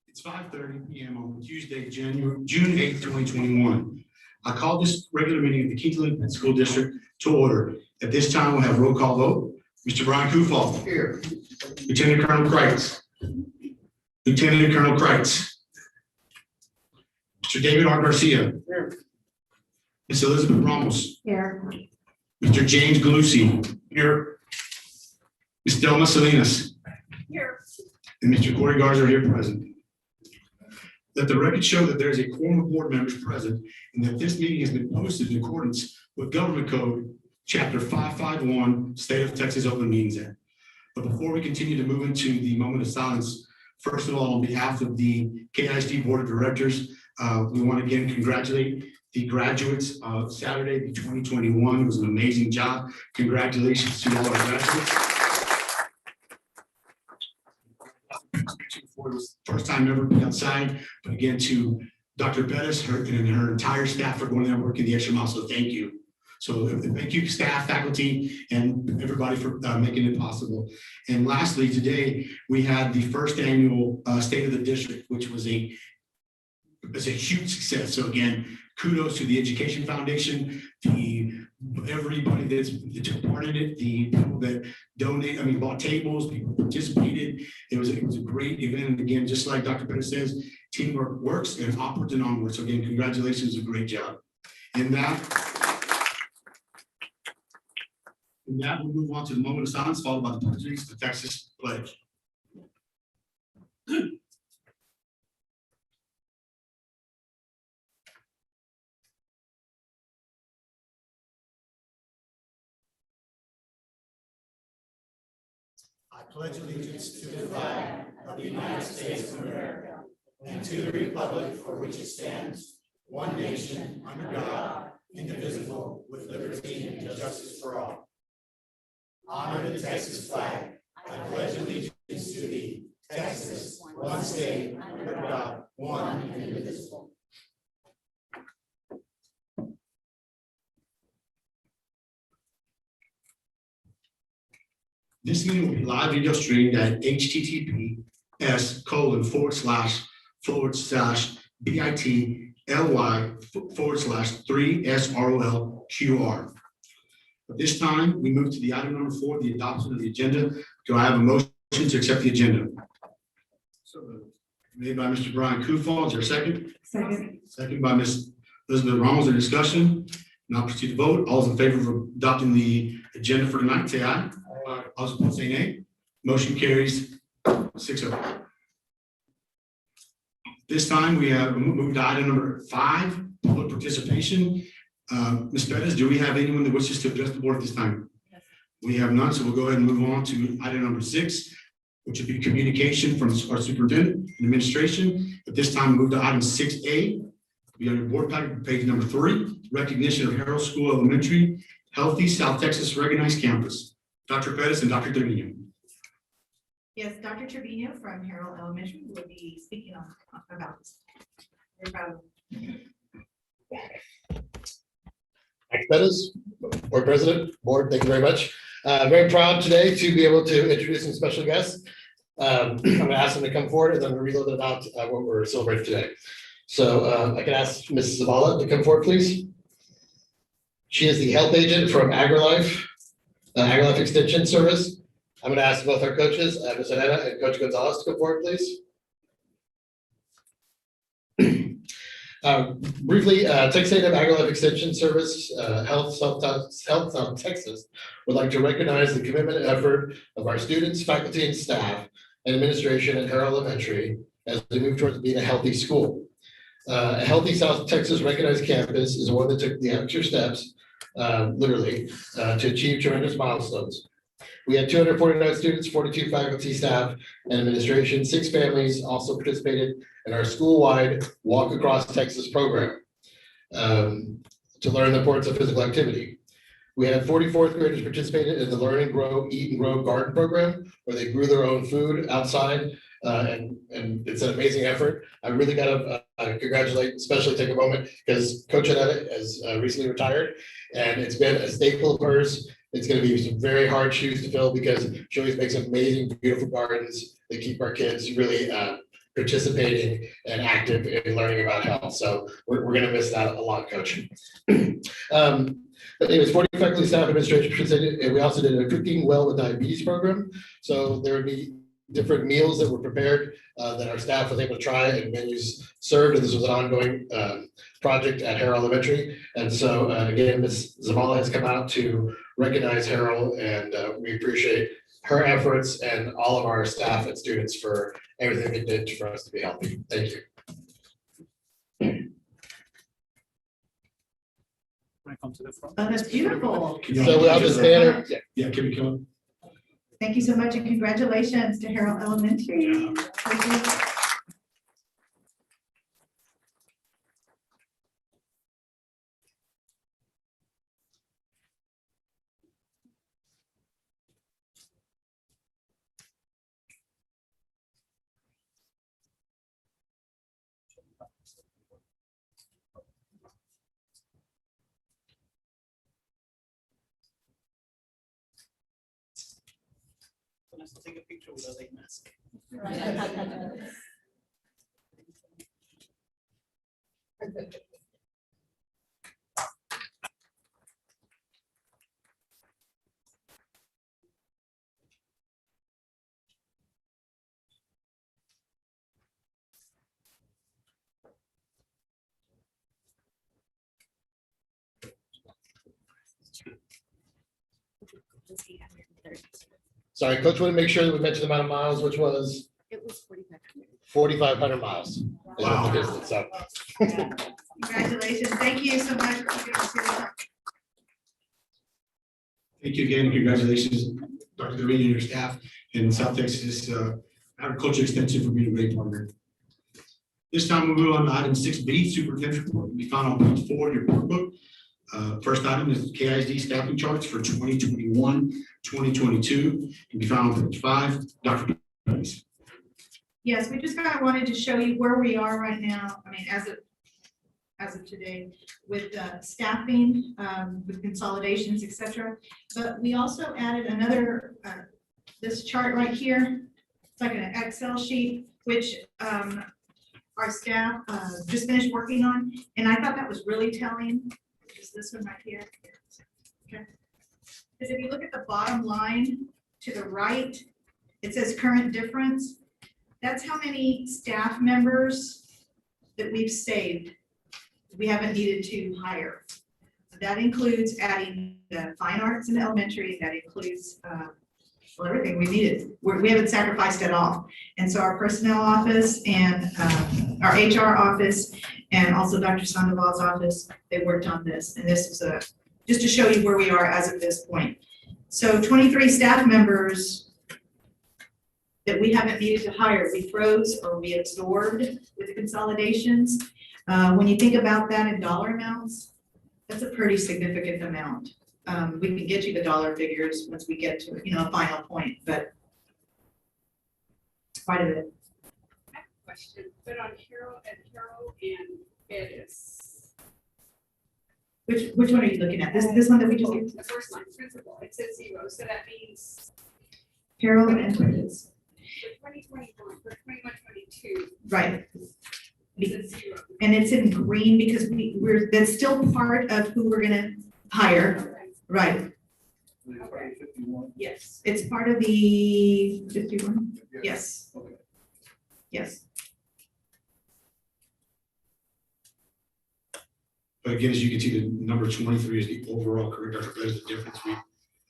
It's 5:30 p.m. on Tuesday, June 8th, 2021. I call this regular meeting of the Keystone School District to order. At this time, we'll have roll call vote. Mr. Brian Kufal. Here. Lieutenant Colonel Kreitz. Lieutenant Colonel Kreitz. Mr. David R. Garcia. Here. Ms. Elizabeth Ramos. Here. Mr. James Galusi. Here. Ms. Delma Salinas. Here. And Mr. Corey Garza here present. Let the record show that there is a quorum of board members present and that this meeting has been posted in accordance with Government Code, Chapter 551, State of Texas Open Meetings Act. But before we continue to move into the moment of silence, first of all, on behalf of the KISD Board of Directors, we want to again congratulate the graduates of Saturday, the 2021. It was an amazing job. Congratulations to all our graduates. For this first time ever being outside, but again to Dr. Bettis, her and her entire staff for going there and working the extra mile. So thank you. So thank you, staff, faculty, and everybody for making it possible. And lastly, today we had the first annual State of the District, which was a huge success. So again, kudos to the Education Foundation, everybody that took part in it, the people that donated, bought tables, people participated. It was a great event. And again, just like Dr. Pettis says, teamwork works and upwards and onwards. So again, congratulations, a great job. And that we'll move on to the moment of silence, followed by the Pledge of Allegiance to Texas pledge. I pledge allegiance to the flag of the United States of America and to the republic for which it stands, one nation, under God, indivisible, with liberty and justice for all. Honor the Texas flag. I pledge allegiance to thee, Texas, one state, under God, one and indivisible. This meeting will be live video streamed at https://bit.ly/3SROLQR. At this time, we move to the item number 4, the adoption of the agenda. Do I have a motion to accept the agenda? So made by Mr. Brian Kufal. Is there a second? Second. Second by Ms. Elizabeth Ramos. Any discussion? Now proceed to vote. All those in favor of adopting the agenda for tonight, say aye. All those opposed say nay. Motion carries 6-0. This time we have moved to item number 5, public participation. Ms. Bettis, do we have anyone that wishes to address the board at this time? Yes. We have none, so we'll go ahead and move on to item number 6, which would be communication from our superintendent and administration. At this time, we move to item 6A. We have your board packet, page number 3, recognition of Harrell Elementary, Healthy South Texas Recognized Campus. Dr. Pettis and Dr. Trevino. Yes, Dr. Trevino from Harrell Elementary will be speaking about this. Very proud of him. Dr. Pettis, Board President, Board, thank you very much. Very proud today to be able to introduce some special guests. I'm going to ask them to come forward and then we'll read a little bit about what we're celebrating today. So I can ask Mrs. Zavala to come forward, please. She is the health agent from AgriLife Extension Service. I'm going to ask both our coaches, Ms. Aneta and Coach Gonzalez, to come forward, please. Briefly, Texas A&M AgriLife Extension Service, Health South Texas would like to recognize the commitment and effort of our students, faculty, and staff, and administration at Harrell Elementary as we move towards being a healthy school. A healthy South Texas recognized campus is one that took the extra steps, literally, to achieve tremendous milestones. We had 249 students, 42 faculty, staff, and administration. 6 families also participated in our school-wide Walk Across Texas program to learn the importance of physical activity. We had 40 fourth graders participated in the Learn and Grow, Eat and Grow garden program, where they grew their own food outside and it's an amazing effort. I really gotta congratulate, especially take a moment, because Coach Annette has recently retired, and it's been a staple of hers. It's gonna be some very hard shoes to fill, because she always makes amazing, beautiful gardens that keep our kids really participating and active in learning about health. So we're gonna miss that a lot, Coach. But anyways, 40 faculty, staff, administration participated, and we also did a cooking well with diabetes program. So there would be different meals that were prepared that our staff was able to try, and menus served. And this was an ongoing project at Harrell Elementary. And so again, Ms. Zavala has come out to recognize Harrell, and we appreciate her efforts and all of our staff and students for everything they did for us to be healthy. Thank you. Want to come to the front? Oh, that's beautiful. So we'll have this banner. Yeah. Yeah, can we come? Thank you so much and congratulations to Harrell Elementary. Thank you. Let's take a picture with a leg mask. Sorry, Coach, want to make sure that we mentioned the amount of miles, which was It was 4,500. 4,500 miles. Is Wow. the distance. So Congratulations. Thank you so much. Thank you again. Congratulations, Dr. Doreen and your staff in South Texas Agriculture Extension for being a great partner. This time we'll move on to item 6B, Superintendent Report. Will be found on page 4 of your workbook. First item is KISD staffing charts for 2021, 2022. Can be found on page 5. Dr. Please. Yes, we just kind of wanted to show you where we are right now. I mean, as of today, with staffing, with consolidations, etc. But we also added another, this chart right here. It's like an Excel sheet, which our staff just finished working on. And I thought that was really telling. Is this one right here? Okay. Because if you look at the bottom line to the right, it says current difference. That's how many staff members that we've saved. We haven't needed to hire. That includes adding the fine arts in elementary. That includes well, everything we needed. We haven't sacrificed at all. And so our personnel office and our HR office and also Dr. Sandoval's office, they worked on this. And this is just to show you where we are as of this point. So 23 staff members that we haven't needed to hire, we froze or we absorbed with the consolidations. When you think about that in dollar amounts, that's a pretty significant amount. We can get you the dollar figures once we get to, a final point, but it's quite a bit. I have a question, but on Harrell and Bettis. Which one are you looking at? This one that we just did? The first line, principal, it says 0, so that means Harrell and Bettis. for 2021, for 21, 22. Right, It says 0. and it's in green because that's still part of who we're gonna hire, right? Yes, it's part of the 51, yes. Okay. Yes, But again, as you can see, the number 23 is the overall correct. Dr. That is the difference. we've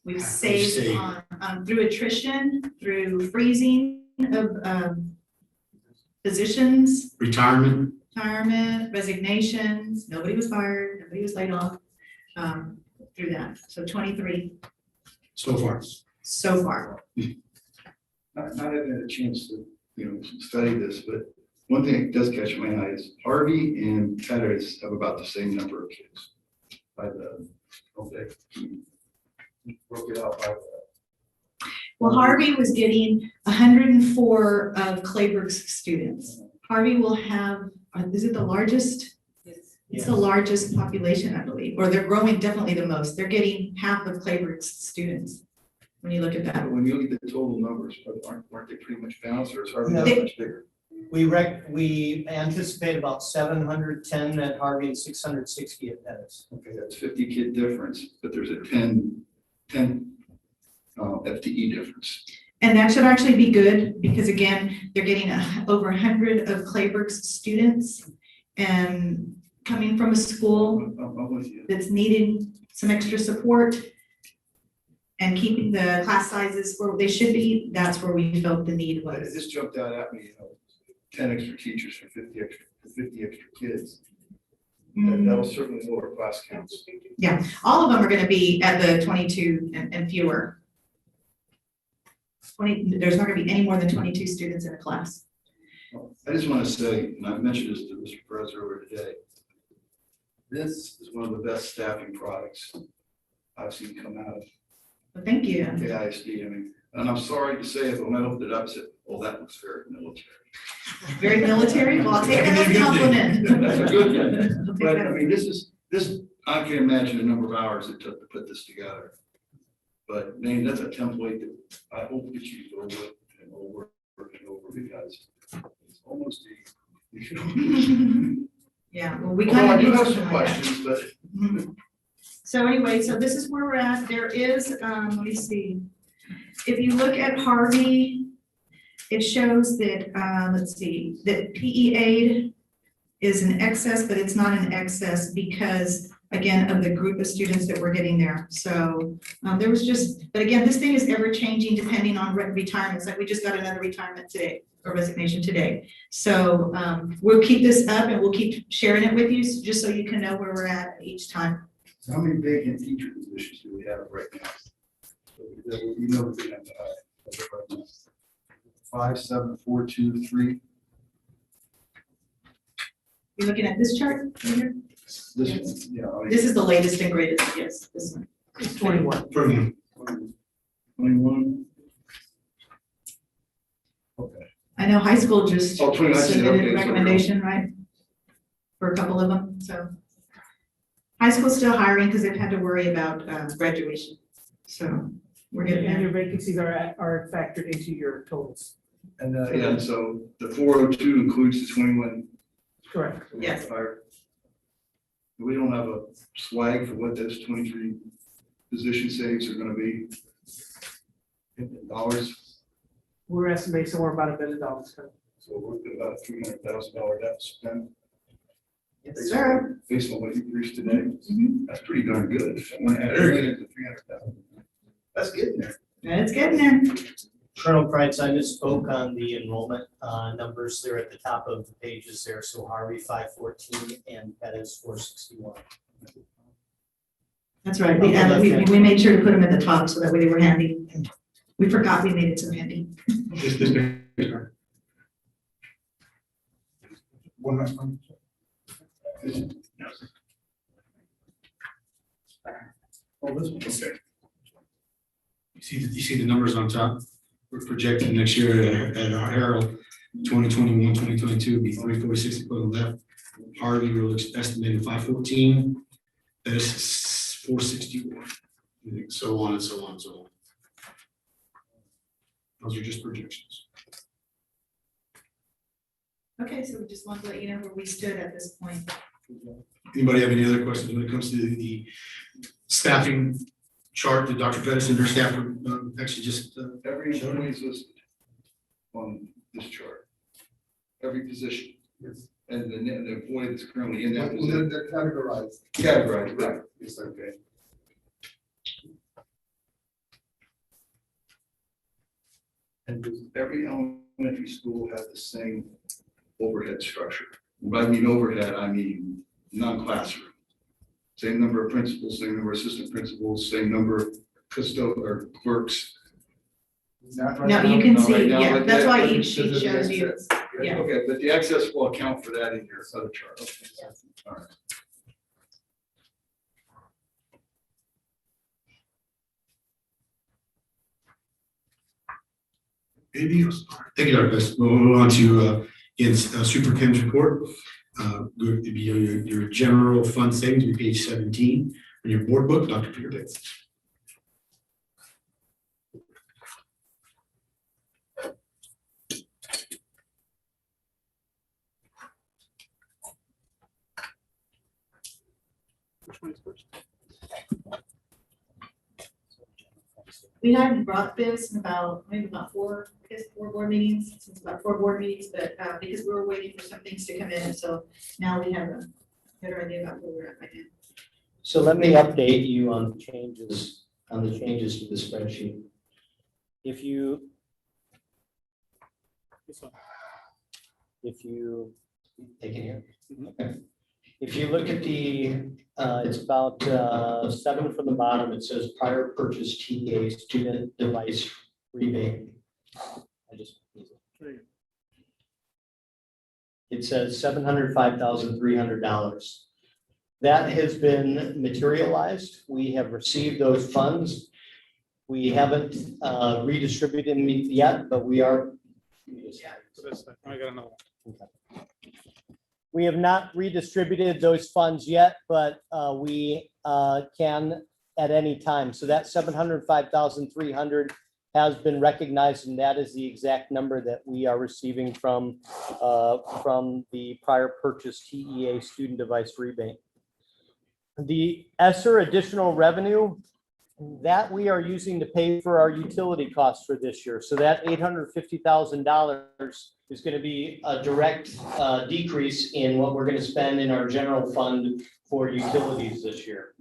We've saved saved. on, through attrition, through freezing of positions, Retirement. retirement, resignations, nobody was fired, nobody was laid off, through that, so 23 So far. so far. Not having had a chance to, study this, but one thing that does catch my eye is Harvey and Pettis have about the same number of kids. By the, okay. Broke it out by the. Well, Harvey was getting 104 of Clayburgh's students. Harvey will have, is it the largest? It's the largest population, I believe, or they're growing definitely the most. They're getting half of Clayburgh's students. When you look at that. But when you look at the total numbers, aren't they pretty much balanced, or is Harvey No. that much bigger? We anticipate about 710 at Harvey and 660 at Pettis. Okay, that's 50 kid difference, but there's a 10 FTE difference. And that should actually be good, because again, they're getting over 100 of Clayburgh's students and coming from a school I'm with you. that's needing some extra support and keeping the class sizes where they should be. That's where we felt the need But it was. just jumped out at me, 10 extra teachers for 50 extra kids. That'll certainly lower class counts. All of them are gonna be at the 22 and fewer. There's not gonna be any more than 22 students in a class. I just want to say, and I've mentioned this to Mr. Perez earlier today, this is one of the best staffing products I've seen come out of But thank you. KISD. I mean, and I'm sorry to say it, but when I opened it up, I said, well, that looks very military. Very military. Well, I'll take that as a compliment. That's a good thing. I'll take But that I as- mean, this, I can't imagine the number of hours it took to put this together. But man, that's a template that I hope that you go with and over and over, because it's almost a. Yeah, well, we Although I kind of do need have something some like that. questions, but Mhm. So anyway, so this is where we're at. There is, let me see. If you look at Harvey, it shows that, let's see, that PE aid is an excess, but it's not an excess because, again, of the group of students that we're getting there. So there was just, but again, this thing is ever changing depending on retirements. Like we just got another retirement today, or resignation today. So we'll keep this up and we'll keep sharing it with you, just so you can know where we're at each time. how many vacant teacher positions do we have right now? You know, we have 5, 7, 4, 2, 3. You looking at this chart right here? This one, yeah. I mean, This is the latest and greatest, yes, this one. It's 21. 21. Okay. I know high school just Oh, 21, I see, okay, submitted so a we're- recommendation, right? For a couple of them, so. High school's still hiring because they've had to worry about graduation, so we're getting And there. your vacancies are factored into your totals. And yeah, so the 402 includes the 21. Correct. Yes. We don't have a swag for what those 23 position saves are gonna be in dollars, We're estimating somewhere about $1 billion. so we're looking at about $300,000 deficit spend. Yes, sir. Based on what you reached today, Mhm. that's pretty darn good. $1 300,000. That's getting there. It's getting there. Colonel Kreitz, I misspoke on the enrollment numbers. They're at the top of the pages there. So Harvey 514 and Pettis 461. That's right. We made sure to put them at the top so that way they were handy. We forgot we made it so handy. This picture card. One last one. Oh, this one, okay. You see the numbers on top? We're projecting next year at our Harrell, 2021, 2022, be 346 equivalent left. Harvey, we're estimating 514, that is 461. So on and so on and so on. Those are just projections. Okay, so we just wanted to let you know where we stood at this point. Anybody have any other questions when it comes to the staffing chart that Dr. Pettis and her staff actually just Every employee is listed on this chart. Every position. And the employee that's currently in that position. They're categorized. Categorized, right, it's okay. And does every elementary school have the same overhead structure? When I mean overhead, I mean non-classroom. Same number of principals, same number of assistant principals, same number of or clerks. No, you can Not right see, now, yeah, but that's that- why each sheet shows you. Yeah. Okay, but the excess will account for that in your other chart. Okay. All right. Anything else? Thank you, Dr. Best. We'll move on to, Superintendent's report. Good to be your general fund savings, will be page 17 on your board book, Dr. Peter Pitts. We hadn't brought this in about, maybe about four board meetings, since about 4 board meetings, but because we were waiting for some things to come in, so now we have a better idea about where we're at right now. So let me update you on the changes to the spreadsheet. If you take it here. Okay. If you look at the, it's about 7 from the bottom, it says prior purchase TA student device rebate. It says $705,300. That has been materialized. We have received those funds. We haven't redistributed them yet, but we are. We have not redistributed those funds yet, but we can at any time. So that $705,300 has been recognized, and that is the exact number that we are receiving from the prior purchase TEA student device rebate. The ESSER additional revenue that we are using to pay for our utility costs for this year. So that $850,000 is going to be a direct decrease in what we're going to spend in our general fund for utilities this year.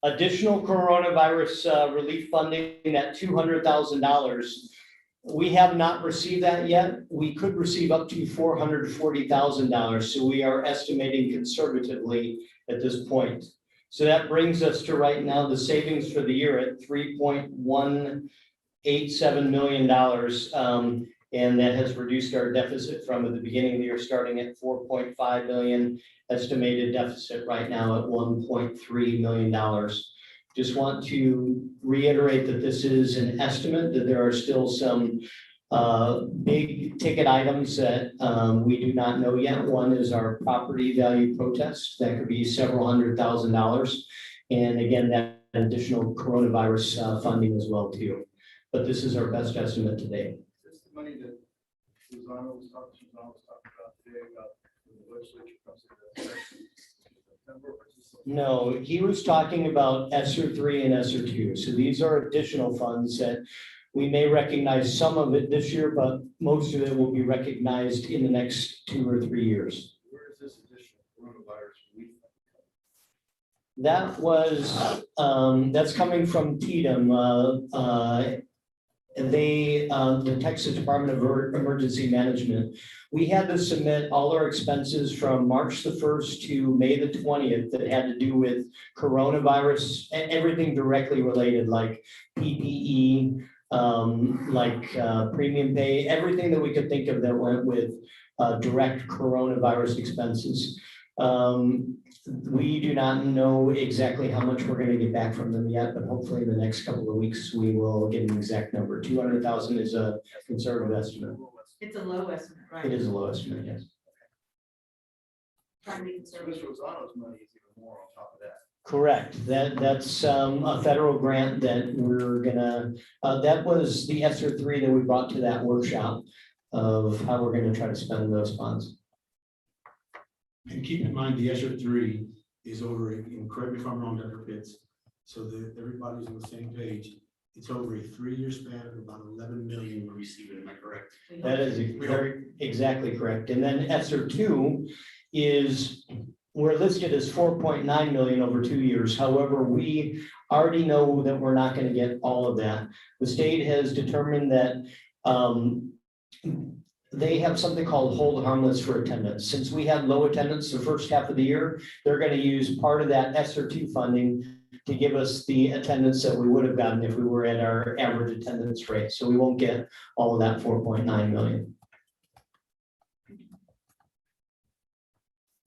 Additional coronavirus relief funding, that $200,000. We have not received that yet. We could receive up to $440,000. So we are estimating conservatively at this point. So that brings us to right now, the savings for the year at $3.187 million. And that has reduced our deficit from at the beginning of the year, starting at 4.5 million, estimated deficit right now at $1.3 million. Just want to reiterate that this is an estimate, that there are still some big ticket items that we do not know yet. One is our property value protest. That could be several $100,000. And again, that additional coronavirus funding as well too. But this is our best estimate today. Is this the money that Susanna was talking about today about the legislature comes into September? No, he was talking about ESSER 3 and ESSER 2. So these are additional funds that we may recognize some of it this year, but most of it will be recognized in the next 2 or 3 years. Where is this additional coronavirus relief? That was, that's coming from TDM. The Texas Department of Emergency Management. We had to submit all our expenses from March the 1st to May the 20th that had to do with coronavirus and everything directly related, like PPE, premium pay, everything that we could think of that went with direct coronavirus expenses. We do not know exactly how much we're going to get back from them yet, but hopefully in the next couple of weeks, we will get an exact number. 200,000 is a conservative estimate. It's a low estimate, right? It is a low estimate, yes. Trying to be So conservative. Ms. Rosano's money is even more on top of that. Correct. That's a federal grant that we're gonna, that was the ESSER 3 that we brought to that workshop of how we're gonna try to spend those funds. And keep in mind, the ESSER 3 is over, and correct me if I'm wrong, Dr. Pitts, so that everybody's on the same page. It's over a 3-year span of about 11 million we're receiving, am I correct? That is very exactly correct. And then ESSER 2 is, we're listed as 4.9 million over 2 years. However, we already know that we're not going to get all of that. The state has determined that they have something called hold harmless for attendance. Since we had low attendance the first half of the year, they're going to use part of that ESSER 2 funding to give us the attendance that we would have gotten if we were at our average attendance rate. So we won't get all of that 4.9 million.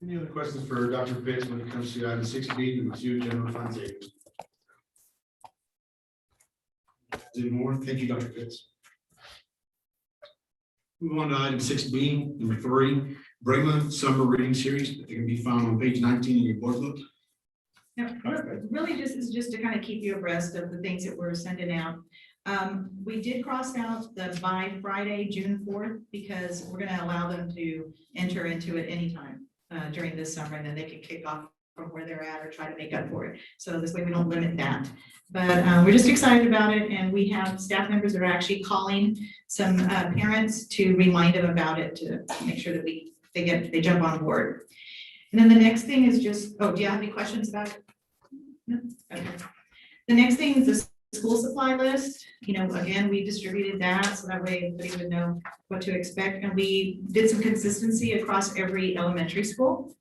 Any other questions for Dr. Pitts when it comes to item 6B, number 2, general fund savings? Any more? Thank you, Dr. Pitts. Move on to item 6B, number 3, Brahma Summer Reading Series. They can be found on page 19 in your board book. Yeah, really just is just to kind of keep you abreast of the things that we're sending out. We did cross out the by Friday, June 4th, because we're gonna allow them to enter into it anytime during this summer, and then they can kick off from where they're at or try to make up for it. So this way we don't limit that. But we're just excited about it, and we have staff members that are actually calling some parents to remind them about it, to make sure that they jump on board. And then the next thing is just, oh, do you have any questions about it? No? Okay. The next thing is the school supply list. You know, again, we distributed that, so that way everybody would know what to expect. And we did some consistency across every elementary school.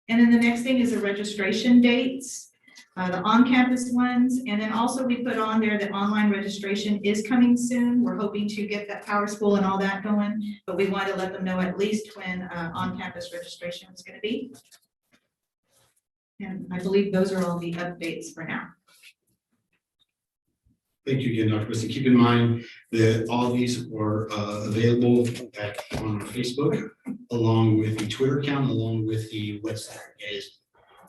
And then the next thing is the registration dates, the on-campus ones. And then also we put on there that online registration is coming soon. We're hoping to get that power school and all that going, but we want to let them know at least when on-campus registration is going to be. And I believe those are all the updates for now. Thank you again, Dr. Christie. Keep in mind that all these are available on our Facebook, along with the Twitter account, along with the website. Guys.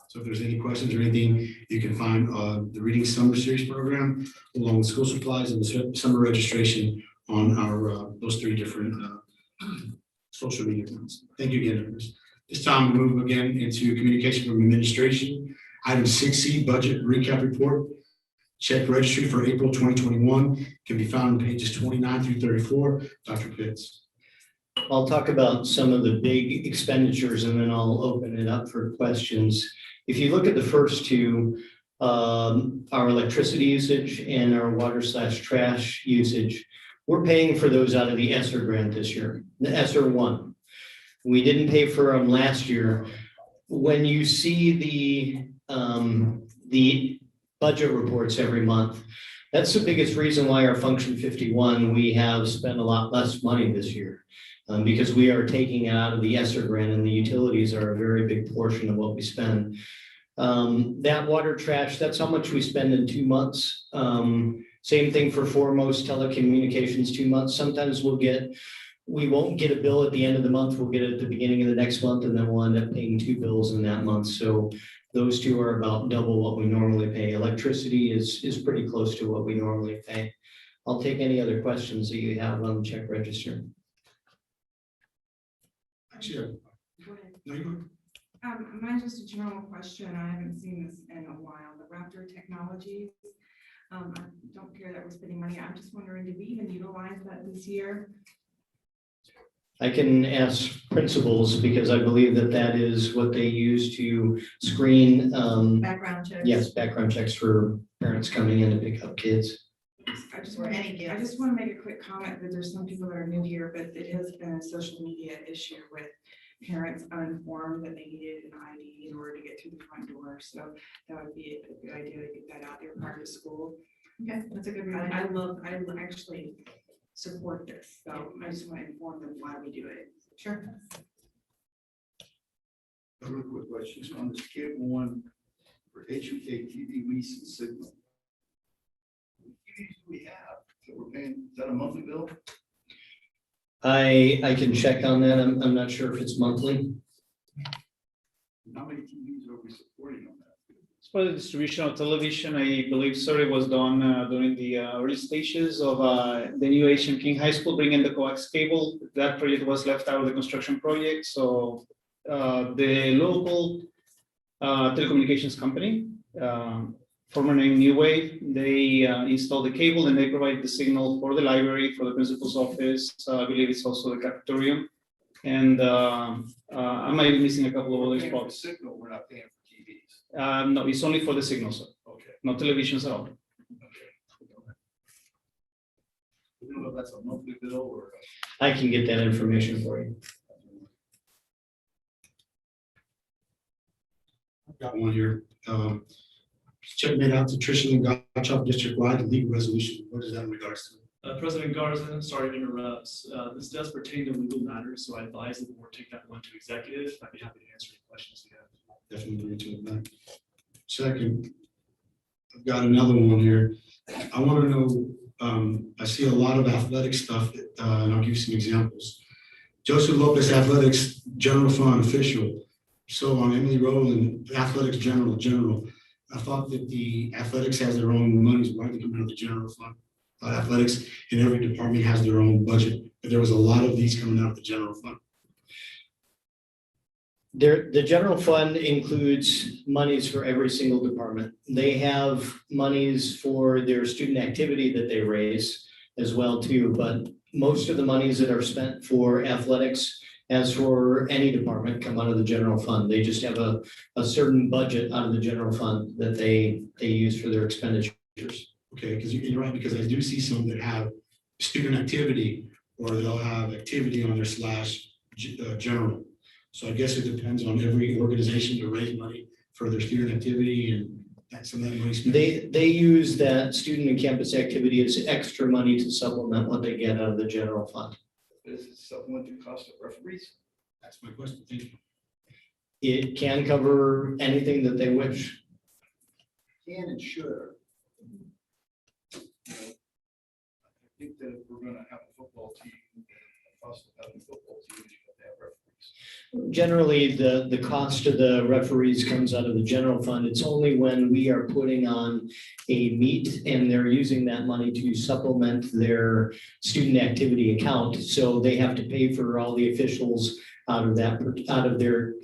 So if there's any questions or anything, you can find the Reading Summer Series program, along with school supplies and the summer registration on our those 3 different social media accounts. Thank you again, members. This time we move again into communication from administration. Item 6C, budget recap report. Check registry for April 2021 can be found on pages 29 through 34. Dr. Pitts. I'll talk about some of the big expenditures and then I'll open it up for questions. If you look at the first 2, our electricity usage and our water/trash usage, we're paying for those out of the ESSER grant this year, the ESSER 1. We didn't pay for them last year. When you see the budget reports every month, that's the biggest reason why our function 51, we have spent a lot less money this year. Because we are taking it out of the ESSER grant, and the utilities are a very big portion of what we spend. That water trash, that's how much we spend in 2 months. Same thing for Foremost Telecommunications, 2 months. Sometimes we won't get a bill at the end of the month, we'll get it at the beginning of the next month, and then we'll end up paying 2 bills in that month. So those 2 are about double what we normally pay. Electricity is pretty close to what we normally pay. I'll take any other questions that you have on the check register. Actually, no, you Mine's just a general question. I haven't seen this in a while. The Raptor Technologies. I don't care that we're spending money. I'm just wondering, did we even utilize that this year? I can ask principals because I believe that is what they use to screen, Background checks. yes, background checks for parents coming in to pick up kids. I just Or want any I gifts. just want to make a quick comment that there's some people that are new here, but it has been a social media issue with parents uninformed that they needed an ID in order to get through the front door. So that would be a good idea to get that out there prior to school. Okay, that's a good I idea. I actually support this, so I just want to inform them why we do it. Sure. A real quick question on this cable one for HUK TV lease and signal. What TVs do we have that we're paying? Is that a monthly bill? I can check on that. I'm not sure if it's monthly. How many TVs are we supporting on that? As for the distribution of television, I believe survey was done during the early stages of the new Asian King High School, bringing the coax cable. That project was left out of the construction project. So the local telecommunications company, former name New Wave, they installed the cable and they provide the signal for the library, for the principal's office. I believe it's also the cafeteria. And I might be missing a couple of other Paying for spots. signal, we're not paying for TVs. No, it's only for the signal, sir. Okay. No televisions at all. Okay. I don't know if that's a monthly bill or. I can get that information for you. I've got one here. Check made out to Tricia and Gottschalk district-wide legal resolution. What is that in regards to? President Garza, sorry to interrupt. This does pertain to legal matters, so I advise that the board take that one to executive. I'd be happy to answer any questions you have. Definitely look into it back. Second, I've got another one here. I want to know I see a lot of athletic stuff, and I'll give you some examples. Joseph Lopez Athletics General Fund Official. So on Emily Rowland, Athletics General. I thought that the athletics has their own monies, why they come out of the general fund? Athletics in every department has their own budget, but there was a lot of these coming out of the general fund. The general fund includes monies for every single department. They have monies for their student activity that they raise as well too, but most of the monies that are spent for athletics, as for any department, come out of the general fund. They just have a certain budget out of the general fund that they use for their expenditures. Okay, because you're right, because I do see some that have student activity, or they'll have activity on their general. So I guess it depends on every organization to raise money for their student activity, and that's some of that money spent. They use that student and campus activity as extra money to supplement what they get out of the general fund. Does it supplement the cost of referees? That's my question, thank you. It can cover anything that they wish. Can and should. I think that if we're gonna have a football team, the cost of having a football team is you have to have referees. Generally, the cost of the referees comes out of the general fund. It's only when we are putting on a meet and they're using that money to supplement their student activity account. So they have to pay for all the officials out of their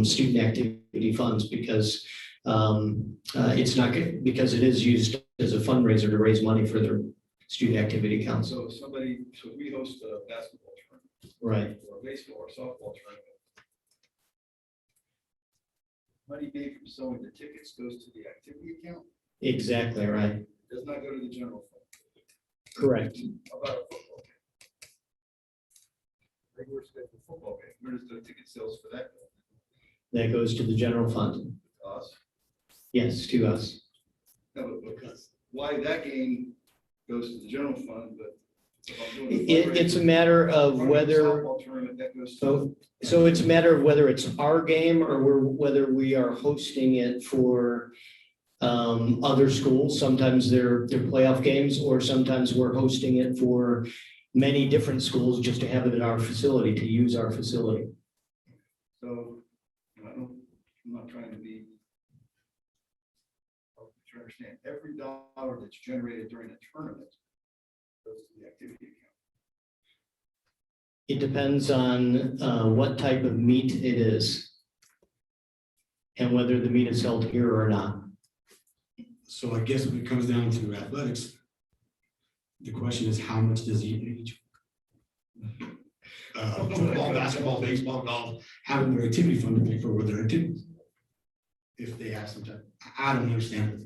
student activity funds, because it's not good, because it is used as a fundraiser to raise money for their student activity account. So we host a basketball tournament. Right. Or a baseball or softball tournament. Money made from selling the tickets goes to the activity account, Exactly right. does not go to the general fund. Correct. How about a football game? Regular scheduled football game, where does the ticket sales for that go? That goes to the general fund. Us? Yes, to us. No, but because why that game goes to the general fund, but if I'm doing It's a matter of running a whether, softball tournament, that goes to. so it's a matter of whether it's our game or whether we are hosting it for other schools. Sometimes they're playoff games, or sometimes we're hosting it for many different schools just to have it at our facility, to use our facility. So, I'm not trying to be. I'm trying to understand, every dollar that's generated during a tournament goes to the activity account. It depends on what type of meet it is and whether the meet is held here or not. So I guess when it comes down to athletics, the question is, how much does each football, basketball, baseball, golf, have their activity fund to pay for their activities? If they have some type, I don't understand it.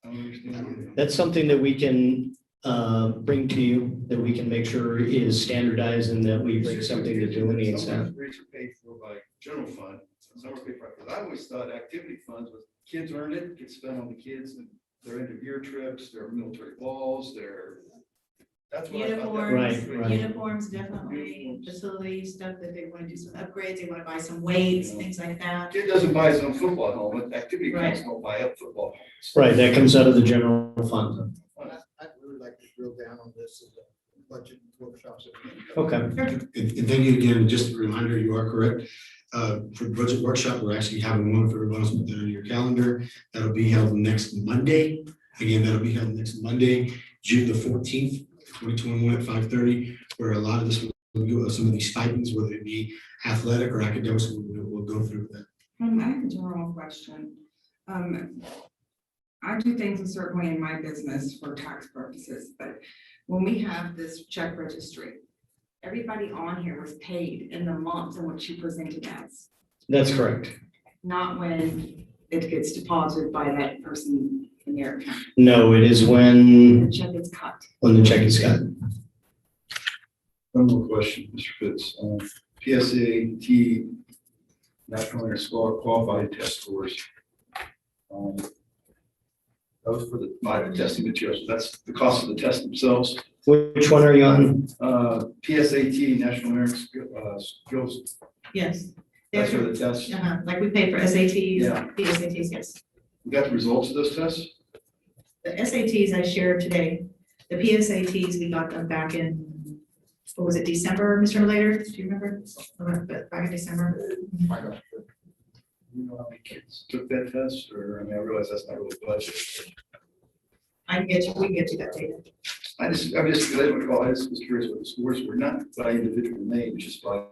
I don't understand. That's something that we can bring to you, that we can make sure is standardized and that we bring something that delineates Some that. rates are paid for by general fund, some are paid for, because I always thought activity funds was, kids earned it, gets spent on the kids and their end of year trips, their military balls, that's what I thought. Uniforms, Right. uniforms, definitely, facility stuff that they want to do some upgrades, they want to buy some weights, things like that. Kid doesn't buy his own football helmet, activity accounts don't buy up football helmets. Right, that comes out of the general fund. I'd really like to drill down on this as a budget workshops. Okay. And thank you again, just a reminder, you are correct. For the budget workshop, we're actually having one for everyone else, put that on your calendar. That'll be held next Monday. Again, that'll be held next Monday, June the 14th, 2021 at 5:30, where a lot of this will go, some of these stipends, whether it be athletic or academics, we'll go through that. I have a general question. I do things certainly in my business for tax purposes, but when we have this check registry, everybody on here was paid in the month in which you presented as, That's correct. not when it gets deposited by that person in their account. No, it is when The check is cut. the check is cut. One more question, Mr. Fitz. PSAT, National Inter School Qualified Test Scores. That was for the testing materials. That's the cost of the test themselves. Which one are you on? PSAT, National Inter Skills. Yes. That's for the test. Like we pay for SATs, Yeah. the SATs, yes. We got the results of those tests? The SATs I shared today, The PSATs, we got them back in, what was it, December, Mr. Later? Do you remember? But back in December. You know how many kids took that test, or, I mean, I realize that's not really budget. I can get you, we can get you that data. I just, I just was curious what the scores were, not by individual name, just by,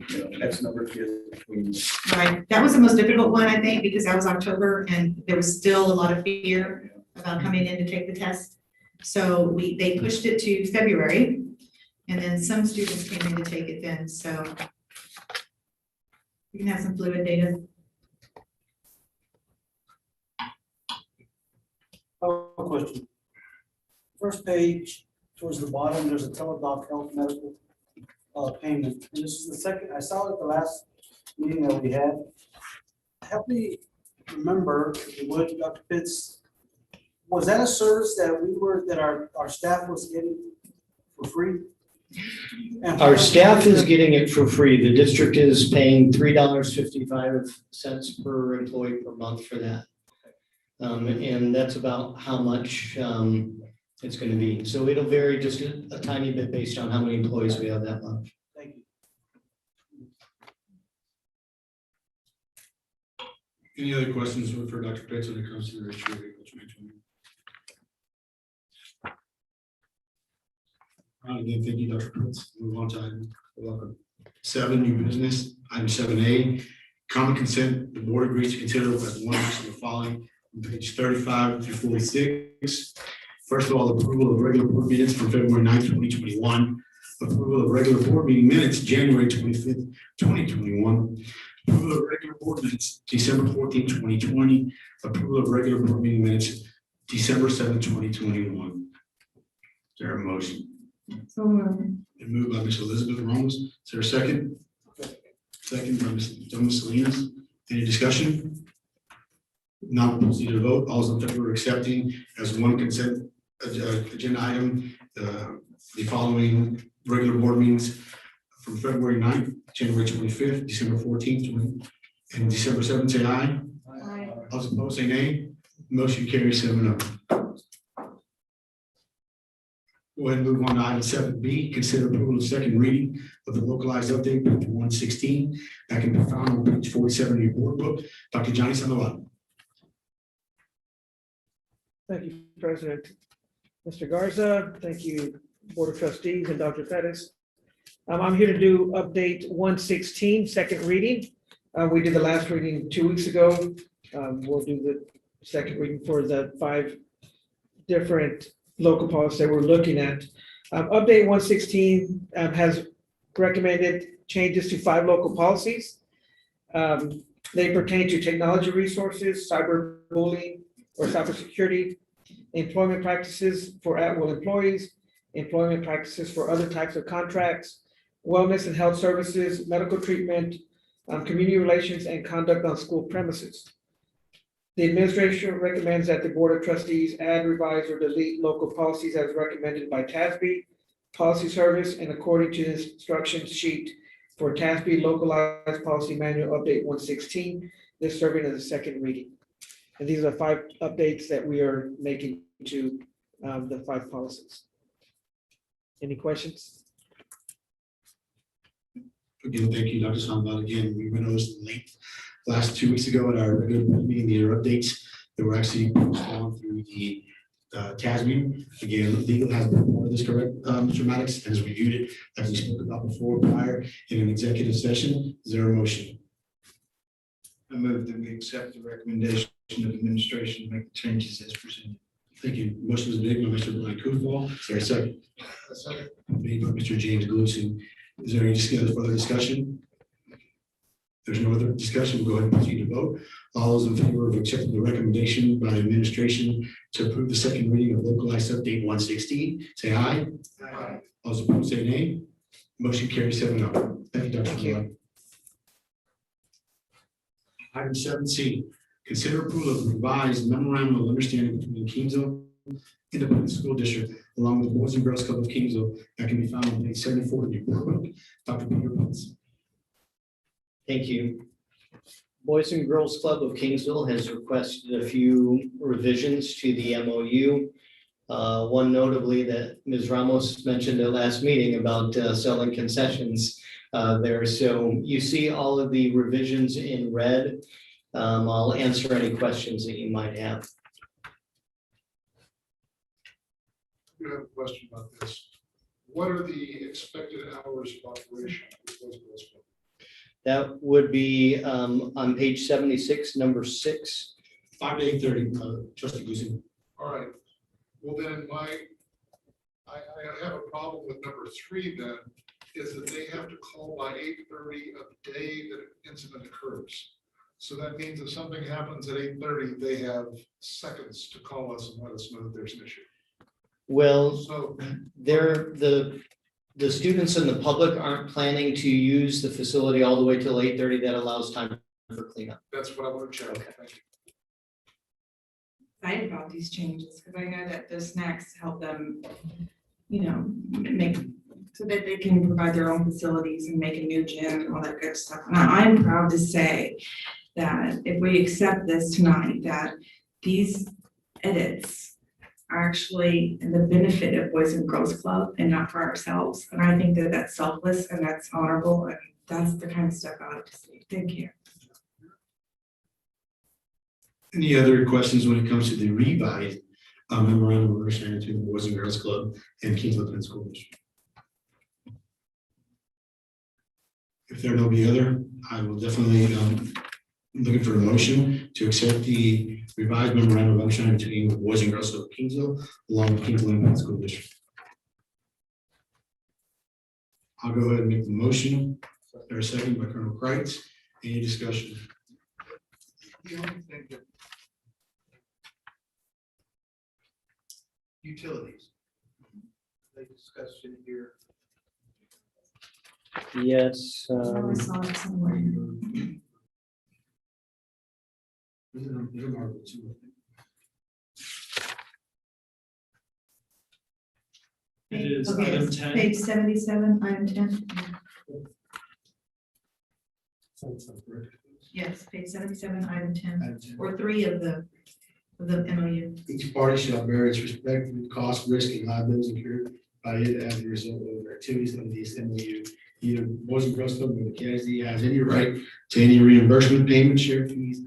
you know, X number of kids between. Right, that was the most difficult one, I think, because that was October and there was still a lot of fear about coming in to take the test. So they pushed it to February, and then some students came in to take it then, so you can have some fluid data. Oh, question. First page, towards the bottom, there's a Teladoc Health Medical payment. And this is the second, I saw it at the last meeting that we had. Help me remember, if you would, Dr. Pitts, was that a service that our staff was getting for free? And Our staff is getting it for free. The district is paying $3.55 per employee per month for that. And that's about how much it's going to be. So it'll vary just a tiny bit based on how many employees we have that month. Thank you. Any other questions for Dr. Pitts when it comes to the ratio of April 2020? Again, thank you, Dr. Pitts. Move on to item, welcome. 7, new business. Item 7A, common consent. The board agrees to consider as one of the following on page 35 through 46. First of all, approval of regular board minutes from February 9th, 2021. Approval of regular board meeting minutes, January 25th, 2021. Approval of regular board minutes, December 14th, 2020. Approval of regular board meeting minutes, December 7th, 2021. Is there a motion? So, Been moved by Ms. Elizabeth Ramos. Is there a second? Second by Ms. Thomas Salinas. Any discussion? Now proceed to vote. All those in favor of accepting as one consent agenda item, the following regular board meetings from February 9th, January 25th, December 14th, and December 7th, say aye. Aye. All those opposed, say nay. Motion carries 7-0. Go ahead and move on to item 7B, consider approval of second reading of the localized update, page 116. That can be found on page 47 of your board book. Dr. Johnny Sandoval. Thank you, President. Mr. Garza, thank you, Board of Trustees and Dr. Pettis. I'm here to do update 116, second reading. We did the last reading 2 weeks ago. We'll do the second reading for the 5 different local policies that we're looking at. Update 116 has recommended changes to 5 local policies. They pertain to technology resources, cyberbullying or cybersecurity, employment practices for at-will employees, employment practices for other types of contracts, wellness and health services, medical treatment, community relations, and conduct on school premises. The administration recommends that the Board of Trustees add, revise, or delete local policies as recommended by TASB Policy Service and according to the instruction sheet for TASB Localized Policy Manual Update 116, this serving as a second reading. And these are the 5 updates that we are making to the 5 policies. Any questions? Again, thank you, Dr. Sandoval. Again, we went over this late last 2 weeks ago at our regular board meeting, the updates that were actually gone through the TASB. Again, legal has been part of this, correct, Mr. Maddox, has reviewed it as we spoke about before prior in an executive session. Is there a motion? I move that we accept the recommendation of administration to make the changes as presented. Thank you. Motion is made by Mr. Brian Kufal. Is there a second? Made by Mr. James Gluson. Is there any further discussion? There's no other discussion. We'll go ahead and proceed to vote. All those in favor of accepting the recommendation by administration to approve the second reading of localized update 116, say aye. Aye. All those opposed, say nay. Motion carries 7-0. Thank you, Dr. Sandoval. Item 7C, consider approval of revised memorandum of understanding between Kingsville Independent School District along with the Boys and Girls Club of Kingsville that can be found on page 74 of your book. Dr. Peter Pitts. Thank you. Boys and Girls Club of Kingsville has requested a few revisions to the MOU. One notably that Ms. Ramos mentioned at last meeting about selling concessions there. So you see all of the revisions in red. I'll answer any questions that you might have. I have a question about this. What are the expected hours of operation? That would be on page 76, number 6. 5 to 8:30, trustee Guzman. All right. Well, then I have a problem with number 3 then, is that they have to call by 8:30 of the day that an incident occurs. So that means if something happens at 8:30, they have seconds to call us and let us know that there's an issue. Well, So the students and the public aren't planning to use the facility all the way till 8:30. That allows time for cleanup. that's what I want to check. Okay. Thank you. Excited about these changes, because I know that the snacks help them, you know, make, so that they can provide their own facilities and make a new gym and all that good stuff. And I'm proud to say that if we accept this tonight, that these edits are actually in the benefit of Boys and Girls Club and not for ourselves. And I think that that's selfless and that's honorable, and that's the kind of stuff I like to see. Thank you. Any other questions when it comes to the revised memorandum of understanding between the Boys and Girls Club and Kingsland Independent School District? If there no be other, I will definitely looking for a motion to accept the revised memorandum of understanding between the Boys and Girls Club of Kingsville along with Kingsland Independent School District. I'll go ahead and make the motion. There's a second by Colonel Kreitz. Any discussion? The only thing that utilities, they discussed in here. Yes. I saw it somewhere. It is Okay, item it's 10. Page 77, item 10. Yes, page 77, item 10, or 3 of the MOU. Each party shall bear its respective cost, risk, and liabilities incurred by it as a result of their activities under the MOU. Either Boys and Girls Club or the KISD has any right to any reimbursement, payment, share fees,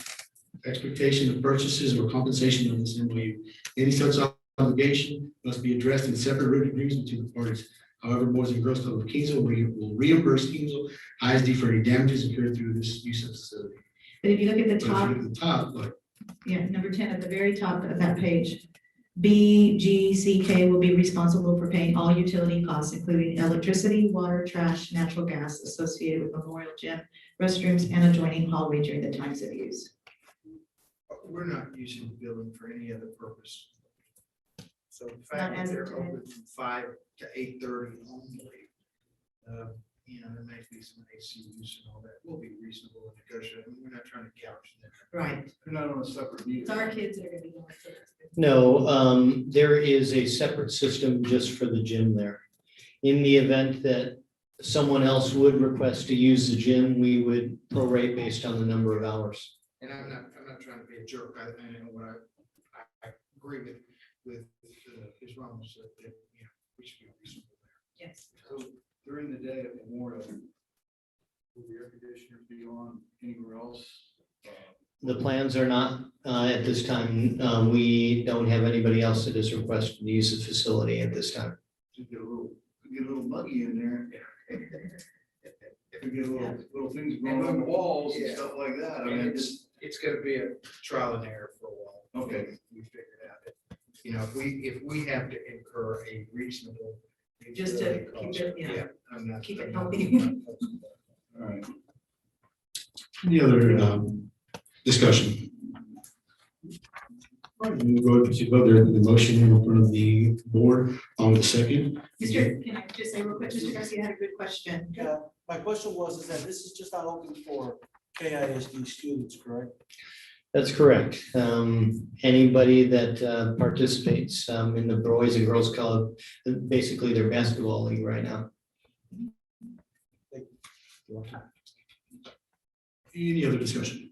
expectation of purchases, or compensation of this MOU. Any such obligation must be addressed in separate written agreements between the parties. However, Boys and Girls Club of Kingsville will reimburse Kingsville ISD for any damages incurred through this use of facility. But if you look at the But if you top, look at the top, like, yeah, number 10 at the very top of that page. BGCK will be responsible for paying all utility costs, including electricity, water, trash, natural gas associated with Memorial Gym, restrooms, and adjoining hallway during the times of use. We're not using the building for any other purpose. So the Not fact that as of they're today. open from 5 to 8:30 only, you know, there may be some AC use and all that. We'll be reasonable and negotiate. I mean, we're not trying to gouge them. Right. They're not on a separate meter. It's our kids that are gonna be going to this. No, there is a separate system just for the gym there. In the event that someone else would request to use the gym, we would prorate based on the number of hours. And I'm not trying to be a jerk. I know what I agree with Ms. Ramos that, you know, we should be reasonable there. Yes. So during the day of Memorial, will the air conditioner be on anywhere else? The plans are not, at this time, we don't have anybody else that has requested to use the facility at this time. To get a little muggy in there. We get little things growing on the walls and Yeah. stuff like that. I And mean, it's, it's gonna be a trial and error for a while. okay. We figured out that, you know, if we have to incur a reasonable. Just to utility keep cost, it, yeah. I'm not. Keep it I'm not- healthy. All right. any other discussion? All right, we'll go to vote. There's the motion in front of the board on the second. Mr., can I just say real quick, Mr. Garcia had a good question. Yeah, my question was, is that this is just not open for KISD students, correct? That's correct. Anybody that participates in the Boys and Girls Club, basically their basketball league right now. Any other discussion?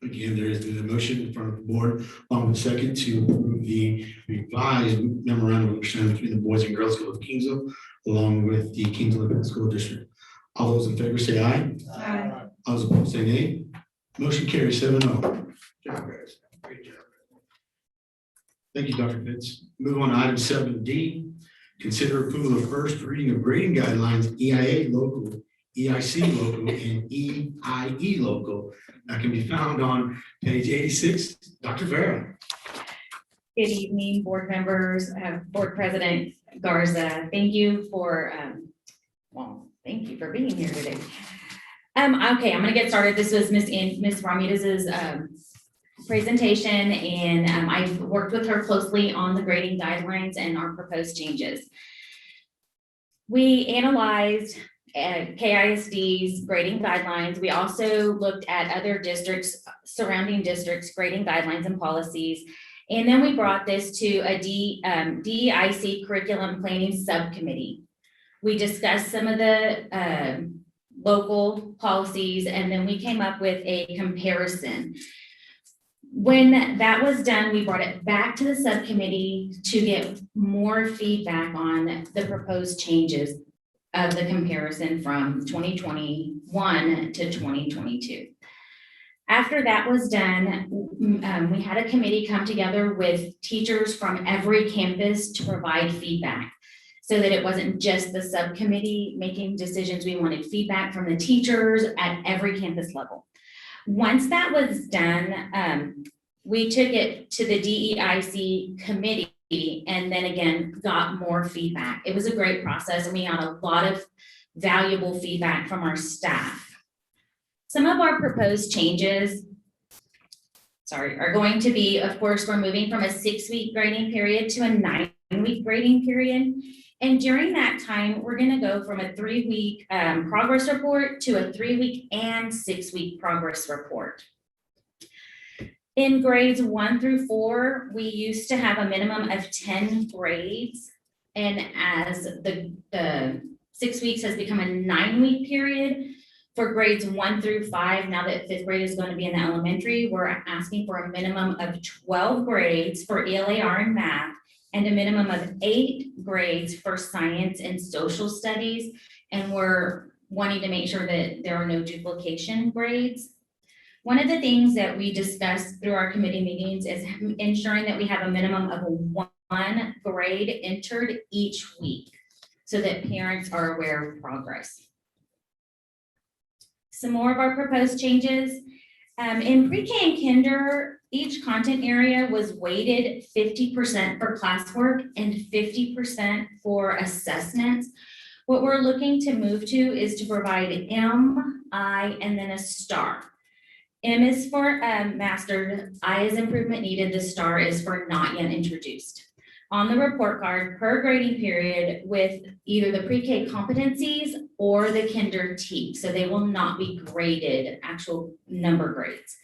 Again, there is the motion in front of the board, along with the second to approve the revised memorandum of understanding between the Boys and Girls School of Kingsville, along with the Kingsville Independent School District. All those in favor say aye. Aye. All those opposed say nay. Motion carries 7-0. Job, guys. Great job. Thank you, Dr. Fitz. Move on to item 7D. Consider approval of first reading of grading guidelines, EIA local, EIC local, and EIE local. That can be found on page 86. Dr. Vera. Good evening, board members, board president Garza. Thank you for, thank you for being here today. Okay, I'm gonna get started. This was Miss Ramirez's presentation, and I've worked with her closely on the grading guidelines and our proposed changes. We analyzed KISD's grading guidelines. We also looked at other districts, surrounding districts, grading guidelines and policies. And then we brought this to a DEIC curriculum planning subcommittee. We discussed some of the local policies, and then we came up with a comparison. When that was done, we brought it back to the subcommittee to get more feedback on the proposed changes of the comparison from 2021 to 2022. After that was done, we had a committee come together with teachers from every campus to provide feedback, so that it wasn't just the subcommittee making decisions. We wanted feedback from the teachers at every campus level. Once that was done, we took it to the DEIC committee and then again got more feedback. It was a great process, and we got a lot of valuable feedback from our staff. Some of our proposed changes, are going to be, of course, we're moving from a 6-week grading period to a 9-week grading period. And during that time, we're gonna go from a 3-week progress report to a 3-week and 6-week progress report. In grades 1 through 4, we used to have a minimum of 10 grades. And as the 6 weeks has become a 9-week period, for grades 1 through 5, now that 5th grade is going to be in the elementary, we're asking for a minimum of 12 grades for ELAR and math, and a minimum of 8 grades for science and social studies. And we're wanting to make sure that there are no duplication grades. One of the things that we discussed through our committee meetings is ensuring that we have a minimum of 1 grade entered each week so that parents are aware of progress. Some more of our proposed changes. In pre-K and kinder, each content area was weighted 50% for classwork and 50% for assessments. What we're looking to move to is to provide M, I, and then a star. M is for mastered, I is improvement needed, the star is for not yet introduced. On the report card per grading period with either the pre-K competencies or the kinder T, so they will not be graded actual number grades.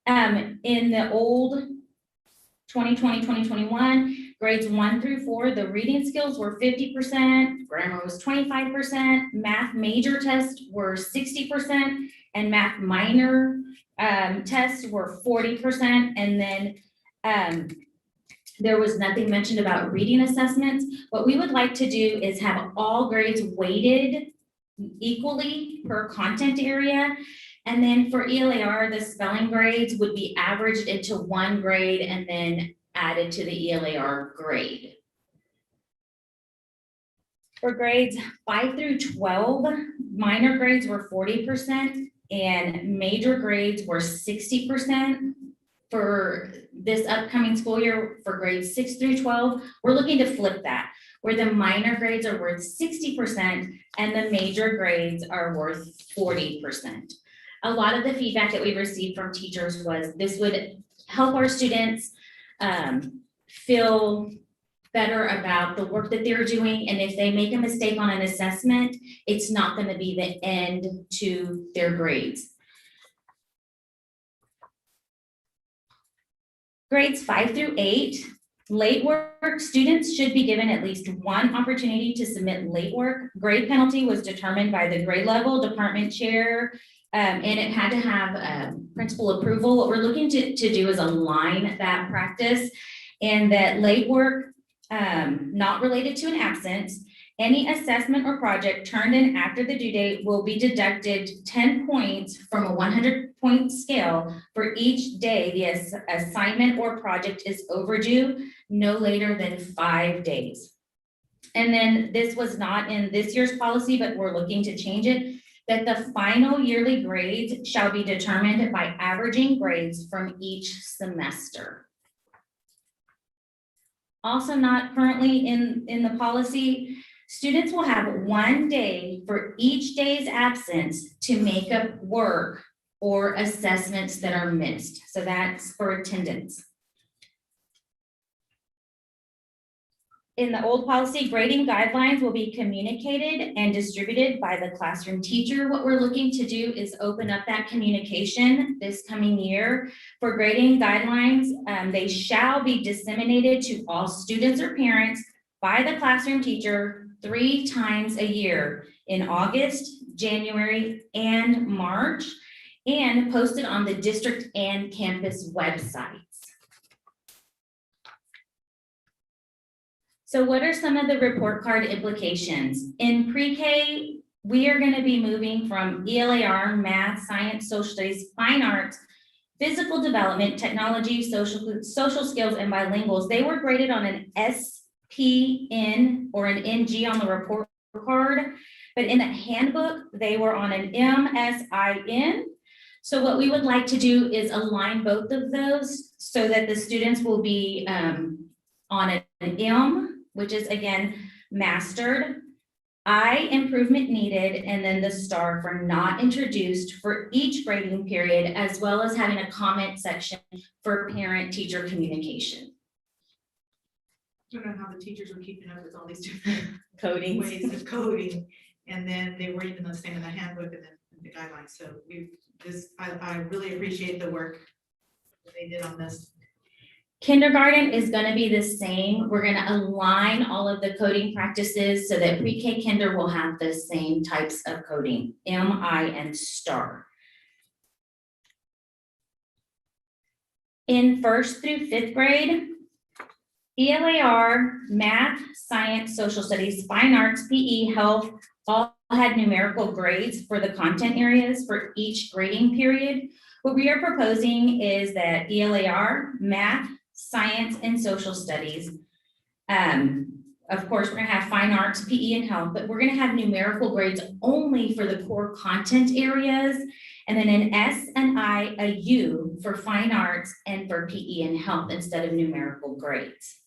In the old 2020, 2021, grades 1 through 4, the reading skills were 50%, grammar was 25%, math major tests were 60%, and math minor tests were 40%, and then there was nothing mentioned about reading assessments. What we would like to do is have all grades weighted equally per content area. And then for ELAR, the spelling grades would be averaged into 1 grade and then added to the ELAR grade. For grades 5 through 12, minor grades were 40% and major grades were 60%. For this upcoming school year, for grades 6 through 12, we're looking to flip that, where the minor grades are worth 60% and the major grades are worth 40%. A lot of the feedback that we received from teachers was this would help our students feel better about the work that they're doing. And if they make a mistake on an assessment, it's not going to be the end to their grades. Grades 5 through 8, late work, students should be given at least 1 opportunity to submit late work. Grade penalty was determined by the grade level, department chair, And it had to have principal approval. What we're looking to do is align that practice and that late work not related to an absence, any assessment or project turned in after the due date will be deducted 10 points from a 100-point scale for each day the assignment or project is overdue, no later than 5 days. And then this was not in this year's policy, but we're looking to change it, that the final yearly grades shall be determined by averaging grades from each semester. Also not currently in the policy, students will have 1 day for each day's absence to make up work or assessments that are missed. So that's for attendance. In the old policy, grading guidelines will be communicated and distributed by the classroom teacher. What we're looking to do is open up that communication this coming year. For grading guidelines, they shall be disseminated to all students or parents by the classroom teacher 3 times a year in August, January, and March, and posted on the district and campus websites. So what are some of the report card implications? In pre-K, we are going to be moving from ELAR, math, science, social studies, fine arts, physical development, technology, social skills, and bilinguals. They were graded on an SPN or an NG on the report card, but in the handbook, they were on an MSIN. So what we would like to do is align both of those so that the students will be on an M, which is again mastered, I improvement needed, and then the star for not introduced for each grading period, as well as having a comment section for parent-teacher communication. I don't know how the teachers were keeping up with all these different Coding. ways of coding. And then they weren't even the same in the handbook and then the guidelines. So I really appreciate the work that they did on this. Kindergarten is going to be the same. We're going to align all of the coding practices so that pre-K kinder will have the same types of coding, M, I, and star. In 1st through 5th grade, ELAR, math, science, social studies, fine arts, PE, health, all had numerical grades for the content areas for each grading period. What we are proposing is that ELAR, math, science, and social studies. Of course, we're gonna have fine arts, PE, and health, but we're gonna have numerical grades only for the core content areas, and then an S and I, a U for fine arts and for PE and health instead of numerical grades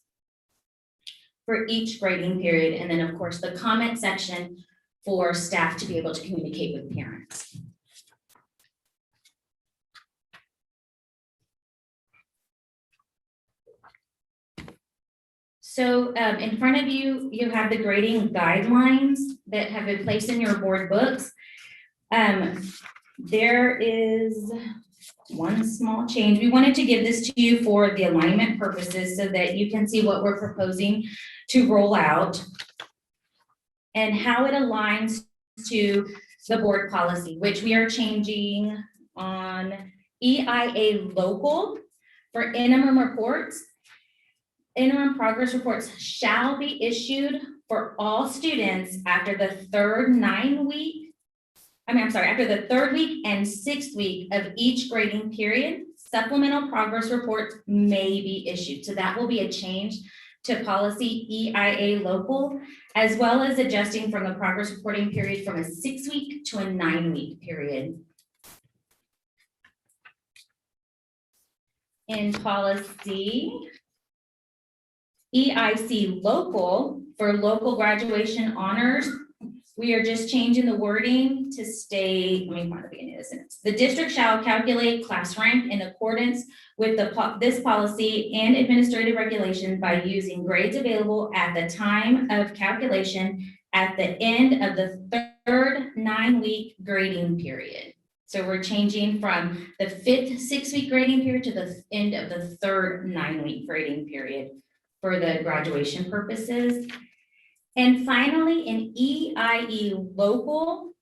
for each grading period. And then, of course, the comment section for staff to be able to communicate with parents. So in front of you, you have the grading guidelines that have been placed in your board books. There is one small change. We wanted to give this to you for the alignment purposes so that you can see what we're proposing to roll out and how it aligns to the board policy, which we are changing on EIA local for interim reports. Interim progress reports shall be issued for all students after the third week and 6th week of each grading period. Supplemental progress reports may be issued. So that will be a change to policy EIA local, as well as adjusting from the progress reporting period from a 6-week to a 9-week period. In policy EIC local for local graduation honors, we are just changing the wording to state, let me find the beginning of the sentence. The district shall calculate class rank in accordance with this policy and administrative regulation by using grades available at the time of calculation at the end of the third 9-week grading period. So we're changing from the 5th 6-week grading period to the end of the third 9-week grading period for the graduation purposes. And finally, in EIE local,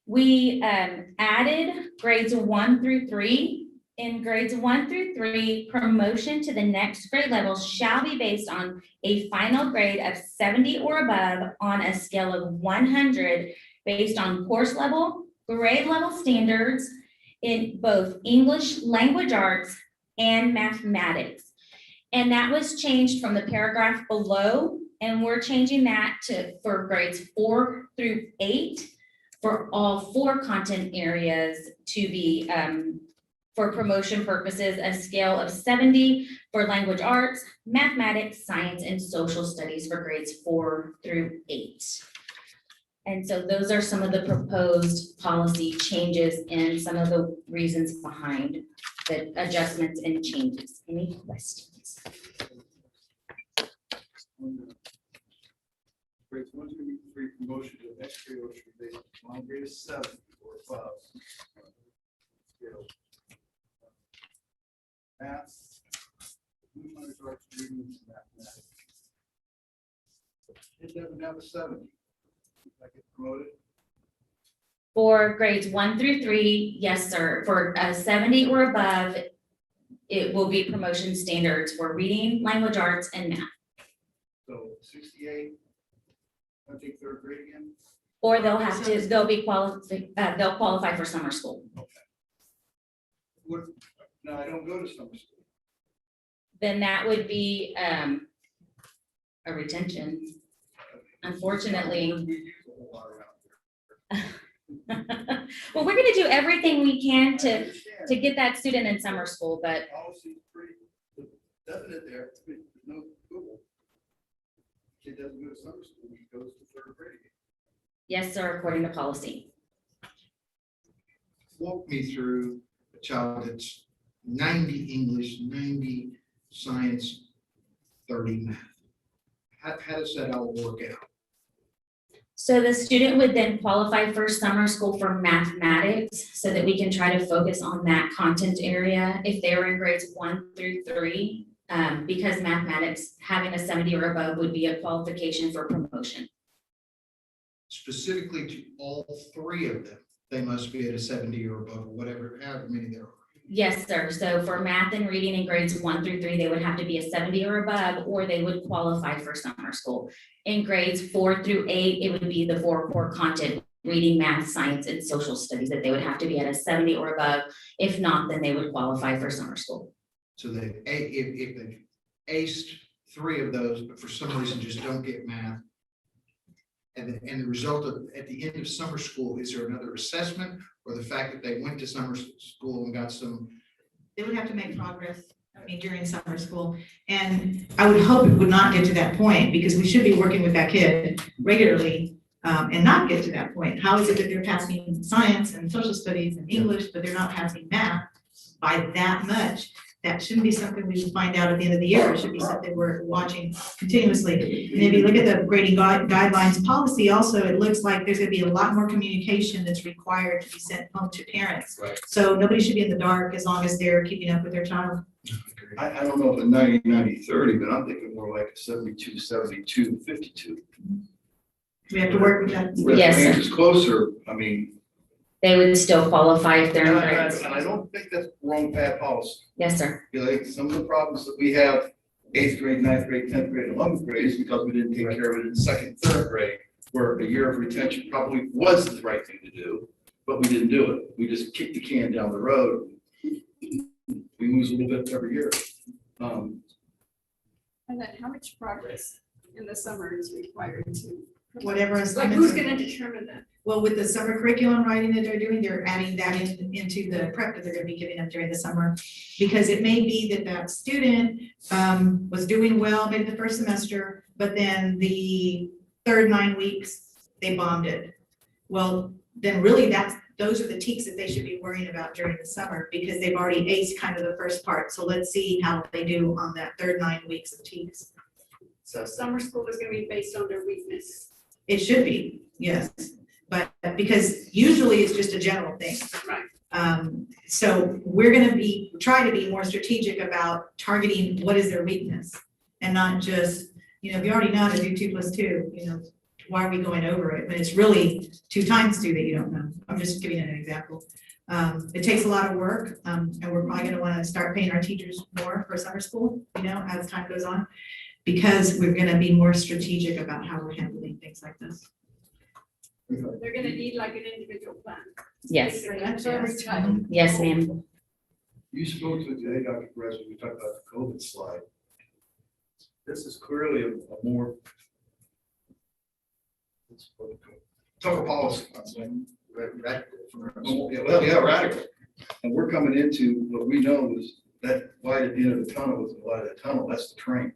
We added grades 1 through 3. In grades 1 through 3, promotion to the next grade level shall be based on a final grade of 70 or above on a scale of 100 based on course level, grade level standards in both English language arts and mathematics. And that was changed from the paragraph below, and we're changing that for grades 4 through 8 for all 4 content areas to be for promotion purposes, a scale of 70 for language arts, mathematics, science, and social studies for grades 4 through 8. And so those are some of the proposed policy changes and some of the reasons behind the adjustments and changes. Any questions? Grades 1 through 3 promotion to the next grade should be based on grade 7 or above. Scale. Math, language arts, reading, and mathematics. It doesn't have a 70. If I get promoted, For grades 1 through 3, yes, sir. For 70 or above, it will be promotion standards for reading, language arts, and math. so 68. I think 3rd grade again. Or they'll qualify for summer school. What? No, I don't go to summer school. Then that would be a retention. Unfortunately. We use a whole lot around here. Well, we're gonna do everything we can to get that student in summer school, but Policy's pretty definite there. There's no Google. Kid doesn't go to summer school, he goes to 3rd grade. yes, sir, according to policy. Walk me through a child that's 90 English, 90 science, 30 math. How does that all work out? So the student would then qualify for summer school for mathematics so that we can try to focus on that content area if they were in grades 1 through 3. Because mathematics, having a 70 or above would be a qualification for promotion. Specifically to all 3 of them, they must be at a 70 or above, or whatever, however many there are. Yes, sir. So for math and reading in grades 1 through 3, they would have to be a 70 or above, or they would qualify for summer school. In grades 4 through 8, it would be the 4 core content, reading, math, science, and social studies, that they would have to be at a 70 or above. If not, then they would qualify for summer school. So they, if they've aced 3 of those, but for some reason just don't get math. And the result of, at the end of summer school, is there another assessment, or the fact that they went to summer school and got some? They would have to make progress, I mean, during summer school. And I would hope it would not get to that point, because we should be working with that kid regularly and not get to that point. How is it that they're passing science and social studies and English, but they're not passing math by that much? That shouldn't be something we would find out at the end of the year. It should be something we're watching continuously. And if you look at the grading guidelines policy, also, it looks like there's gonna be a lot more communication that's required to be sent home to parents. Right. So nobody should be in the dark as long as they're keeping up with their child. I don't know if a 90, 90, 30, but I'm thinking more like a 72, 72, 52. We have to work with that. Where the Yes, sir. range is closer, I mean. They would still qualify if they're in And grades. I don't think that's wrong bad policy. Yes, sir. You know, like some of the problems that we have, 8th grade, 9th grade, 10th grade, 11th grade, is because we didn't take care of it in 2nd, 3rd grade, where a year of retention probably was the right thing to do, but we didn't do it. We just kicked the can down the road. We lose a little bit every year. And then how much progress in the summer is required to? Whatever is. Like, who's gonna determine that? Well, with the summer curriculum writing that they're doing, they're adding that into the prep that they're gonna be giving them during the summer. Because it may be that student was doing well maybe the first semester, but then the third 9 weeks, they bombed it. Well, then really those are the teaks that they should be worrying about during the summer, because they've already aced kind of the first part. So let's see how they do on that third 9 weeks of teaks. So summer school is gonna be based on their weakness. It should be, yes, but because usually it's just a general thing. Right. So we're gonna try to be more strategic about targeting what is their weakness, and not just, if you already know how to do 2 + 2, why are we going over it? But it's really 2 times due that you don't know. I'm just giving an example. It takes a lot of work, and we're probably gonna wanna start paying our teachers more for summer school, you know, as time goes on, because we're gonna be more strategic about how we're handling things like this. They're gonna need like an individual plan. Yes, For every child. yes, ma'am. You spoke to today, Dr. Perez, when we talked about the COVID slide. This is clearly a more tougher policy. Yeah, radical. And we're coming into what we know is that light at the end of the tunnel is the light of the tunnel. That's the train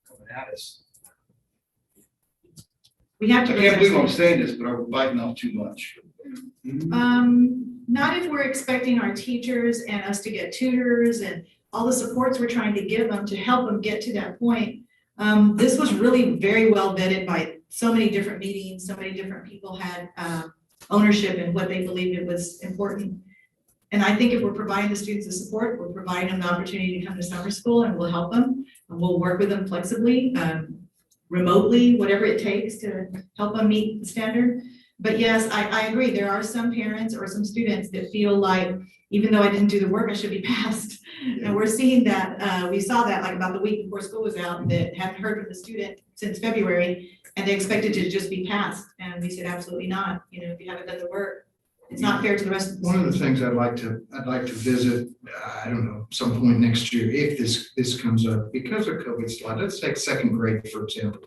coming at us. We have I to. can't believe I'm saying this, but I'm biting off too much. Not if we're expecting our teachers and us to get tutors and all the supports we're trying to give them to help them get to that point. This was really very well vetted by so many different meetings, so many different people had ownership in what they believed it was important. And I think if we're providing the students the support, we're providing them the opportunity to come to summer school, and we'll help them. And we'll work with them flexibly, remotely, whatever it takes to help them meet the standard. But yes, I agree. There are some parents or some students that feel like, even though I didn't do the work, I should be passed. And we're seeing that, we saw that like about the week before school was out, that hadn't heard from the student since February, and they expected to just be passed. And we said, absolutely not. You know, if you haven't done the work, it's not fair to the rest of the. One of the things I'd like to visit, I don't know, some point next year, if this comes up, because of COVID slide, let's take 2nd grade, for example.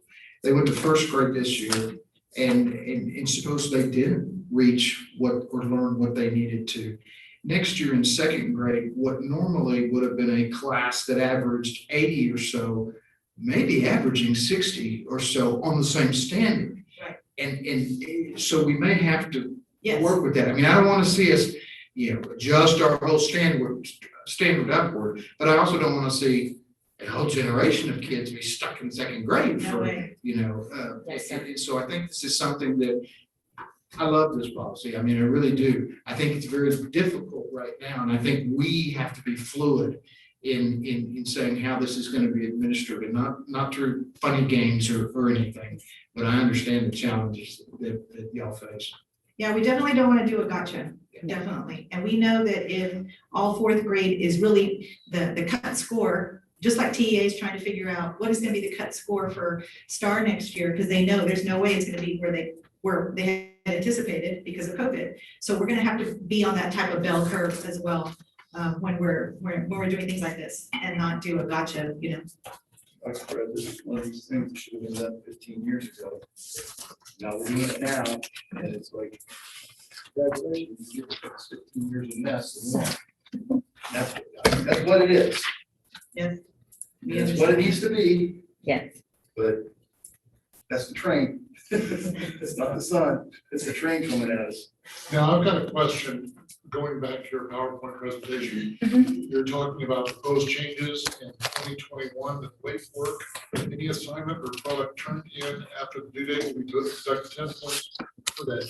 They went to 1st grade this year, and suppose they didn't reach what, or learn what they needed to. Next year in 2nd grade, what normally would have been a class that averaged 80 or so, maybe averaging 60 or so on the same standard. Right. And so we may have to Yes. work with that. I mean, I don't want to see us, adjust our whole standard upward, but I also don't want to see a whole generation of kids be stuck in 2nd grade No for, way. Yes, sir. and so I think this is something that, I love this policy. I mean, I really do. I think it's very difficult right now, and I think we have to be fluid in saying how this is going to be administered, and not through funny games or anything, but I understand the challenges that y'all face. Yeah, we definitely don't want to do a gotcha, definitely. And we know that if all 4th grade is really the cut score, just like TEA is trying to figure out what is going to be the cut score for STAR next year, because they know there's no way it's going to be where they had anticipated because of COVID. So we're going to have to be on that type of bell curve as well, when we're doing things like this, and not do a gotcha, Dr. Perez, this is one of these things that should have been done 15 years ago. Now we're doing it now, and it's like, congratulations, you're 15 years of mess and more. That's what it is. Yes. That's what it needs to be, Yes. but that's the train. It's not the sun, it's the train coming at us. Now, I've got a question, going back to your PowerPoint presentation. You're talking about proposed changes in 2021 that wait work. Any assignment or product turned in after the due date will be deducted 10 points per day.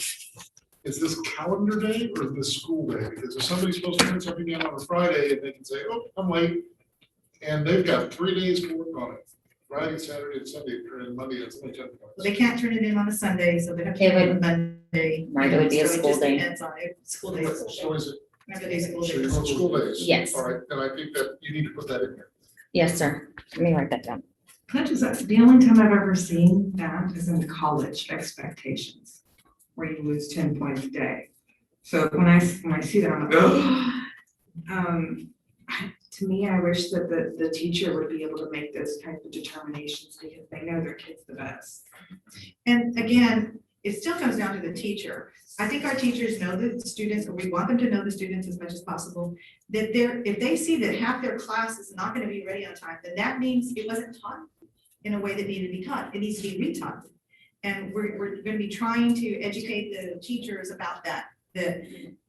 Is this calendar day or is this school day? Because if somebody's supposed to turn something in on a Friday and they can say, oh, I'm late, and they've got 3 days to work on it. Friday, Saturday, and Sunday, turn in Monday, it's only 10 points. Well, they can't turn it in on a Sunday, so they have to It turn it would- in Monday. Right, it would be a So school just day. depends on it, school days. So is it, Remember these school so you're days. on school days? Yes. All right, and I think that you need to put that in there. Yes, sir. Let me write that down. The only time I've ever seen that is in college expectations, where you lose 10 points a day. So when I see that, I'm like, to me, I wish that the teacher would be able to make those type of determinations, because they know their kids the best. And again, it still comes down to the teacher. I think our teachers know the students, or we want them to know the students as much as possible, that if they see that half their class is not going to be ready on time, then that means it wasn't taught in a way that needed to be taught. It needs to be retaught. And we're going to be trying to educate the teachers about that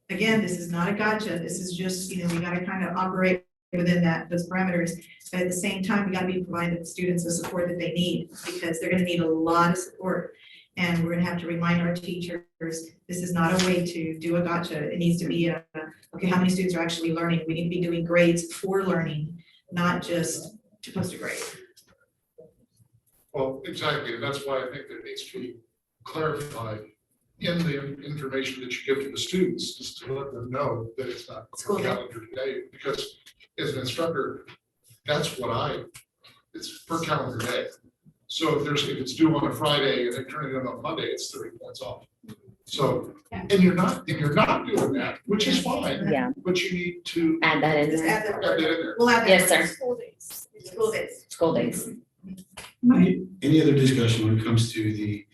again, this is not a gotcha. This is just, we got to kind of operate within those parameters. But at the same time, we got to be providing the students the support that they need, because they're going to need a lot of support. And we're going to have to remind our teachers, this is not a way to do a gotcha. It needs to be okay, how many students are actually learning? We need to be doing grades for learning, not just to post a grade. Well, exactly, and that's why I think that it needs to be clarified in the information that you give to the students, just to let them know that it's not School day. calendar day, because as an instructor, that's what it's per calendar day. So if it's due on a Friday and they turn it in on Monday, it's 30 points off. So, and you're not doing that, which is fine. Yeah. But you need to Add that in Just there. add that add that in there. We'll add that. Yes, sir. School days. School days. School days. Any other discussion when it comes to the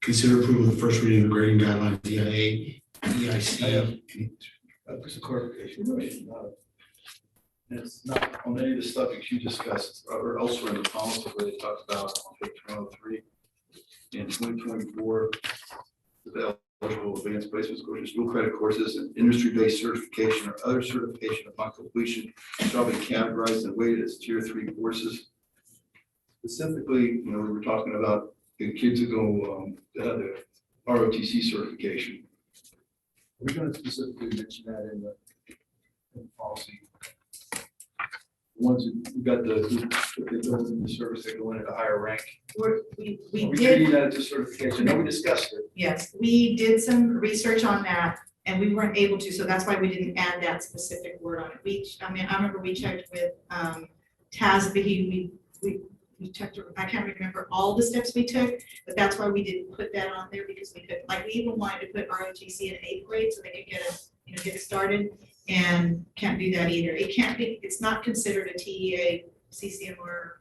consider approval of the first reading of the grading guidelines, EIA, EIC? Just a clarification question. It's not on any of the subjects you discussed or elsewhere in the policy where they talked about on page 103 in 2024, the eligible advanced placement courses, dual credit courses, and industry-based certification or other certification upon completion shall be categorized and weighted as tier 3 courses. Specifically, we were talking about the kids that go that have the ROTC certification. Are we going to specifically mention that in the policy? Ones who got the service, they go in at a higher rank. We We did, need that as a certification. No, we discussed it. yes, we did some research on that and we weren't able to, so that's why we didn't add that specific word on it. I remember we checked with TASB, we checked, I can't remember all the steps we took, but that's why we didn't put that on there because we couldn't, like, we even wanted to put ROTC in 8th grade so they could get it started, and can't do that either. It can't be, it's not considered a TEA, CCMR.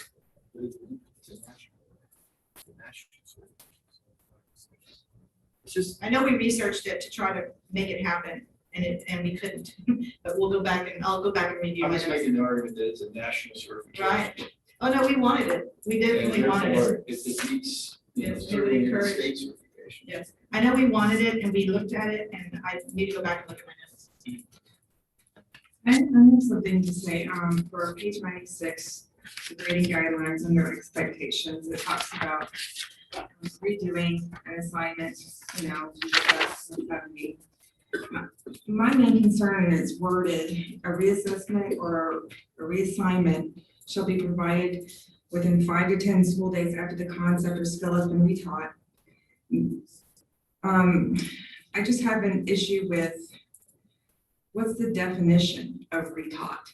It's just, I know we researched it to try to make it happen, and we couldn't, but we'll go back and I'll go back and review I'm my just notes. making the argument that it's a national certification. Right. Oh, no, we wanted it. We And definitely wanted therefore, it. it meets, Yes, it would certainly encourage- state certification. Yes, I know we wanted it and we looked at it and I need to go back and look at my notes. I have something to say, for page 96, the grading guidelines under expectations, it talks about redoing an assignment, that's 70. My main concern is worded, a reassessment or a reassignment shall be provided within 5 to 10 school days after the concept or skill has been retaught. I just have an issue with what's the definition of retaught?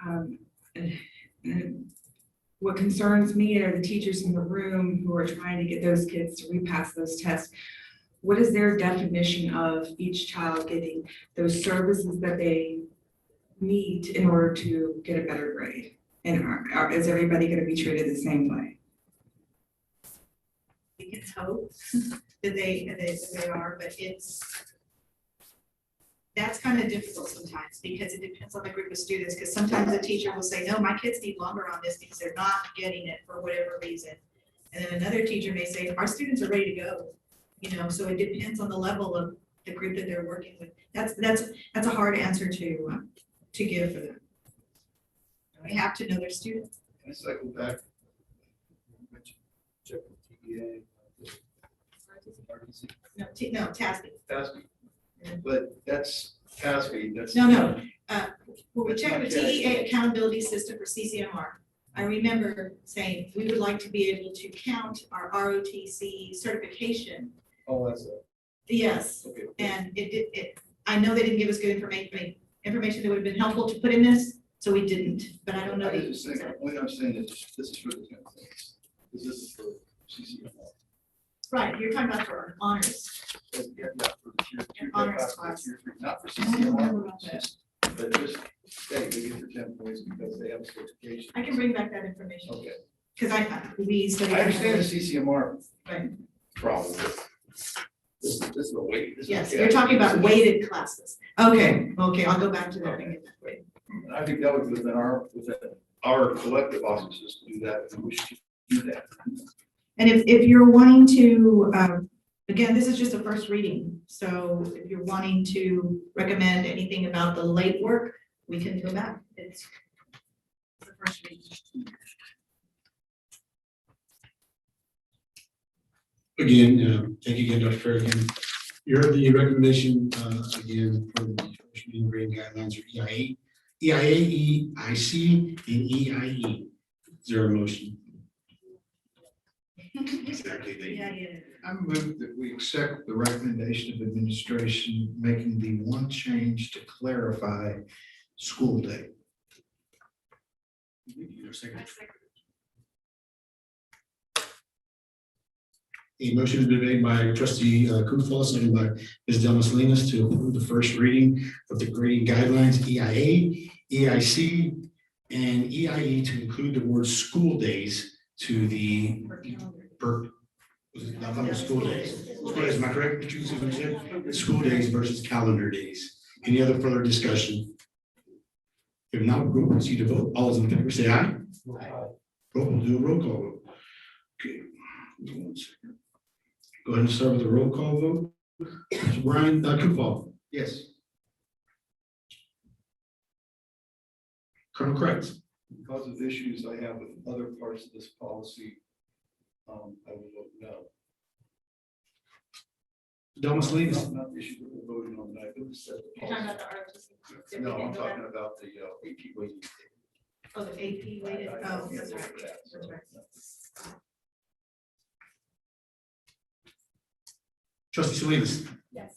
And what concerns me are the teachers in the room who are trying to get those kids to repass those tests. What is their definition of each child getting those services that they need in order to get a better grade? And is everybody going to be treated the same way? We can hope that they are, but that's kind of difficult sometimes because it depends on the group of students. Because sometimes the teacher will say, no, my kids need longer on this because they're not getting it for whatever reason. And then another teacher may say, our students are ready to go. So it depends on the level of the group that they're working with. That's a hard answer to give for them. They have to know their students. Can I cycle back? Check with TEA. No, TASB. TASB. But that's TASB, that's. No. When we checked the TEA accountability system for CCMR, I remember saying we would like to be able to count our ROTC certification. Oh, that's it. Yes, Okay. and I know they didn't give us good information that would have been helpful to put in this, so we didn't, but I don't know. I'm saying is this is for the 10 things. This is for CCMR. Right, you're talking about for honors. Yeah, for tier Honors class, class. tier 3, not for I don't remember CCMR. about that. But just, they get for 10 points because they have a certification. I can bring back that information, Okay. because we studied. I understand the CCMR Right. problem. but This is a weight. this is Yes, a you're talking about category. weighted classes. Okay, I'll go back to that and get that for you. I think that would be within our collective offices to do that, and we should do that. And if you're wanting to, again, this is just a first reading, so if you're wanting to recommend anything about the late work, we can go back. It's the first reading. Again, thank you again, Dr. Farragon. You heard the recommendation, again, for the first reading grading guidelines or EIA, EIC, and EIE. Is there a motion? Exactly. Yeah, yeah. I move that we accept the recommendation of administration, making the one change to clarify school day. A motion has been made by trustee Kufal, seconded by Ms. Delma Salinas to approve the first reading of the grading guidelines, EIA, EIC, and EIE to include the word school days to the I thought it was school days. School days, am I correct? Did you see what you said? School days versus calendar days. Any other further discussion? If not, we'll proceed to vote. All those in favor say aye. We'll do a roll call vote. Okay. 1 second. Go ahead and start with a roll call vote. Brian Kufal. Yes. Colonel Kretz. Because of issues I have with other parts of this policy, I will vote no. Delma Salinas. Not the issue that we're voting on, but I think it's the You're talking policy. about the ROTC? Did we No, I'm handle that? talking about the AP waiting. Oh, the AP weighted, oh, that's right, that's right. Trustee Salinas. Yes.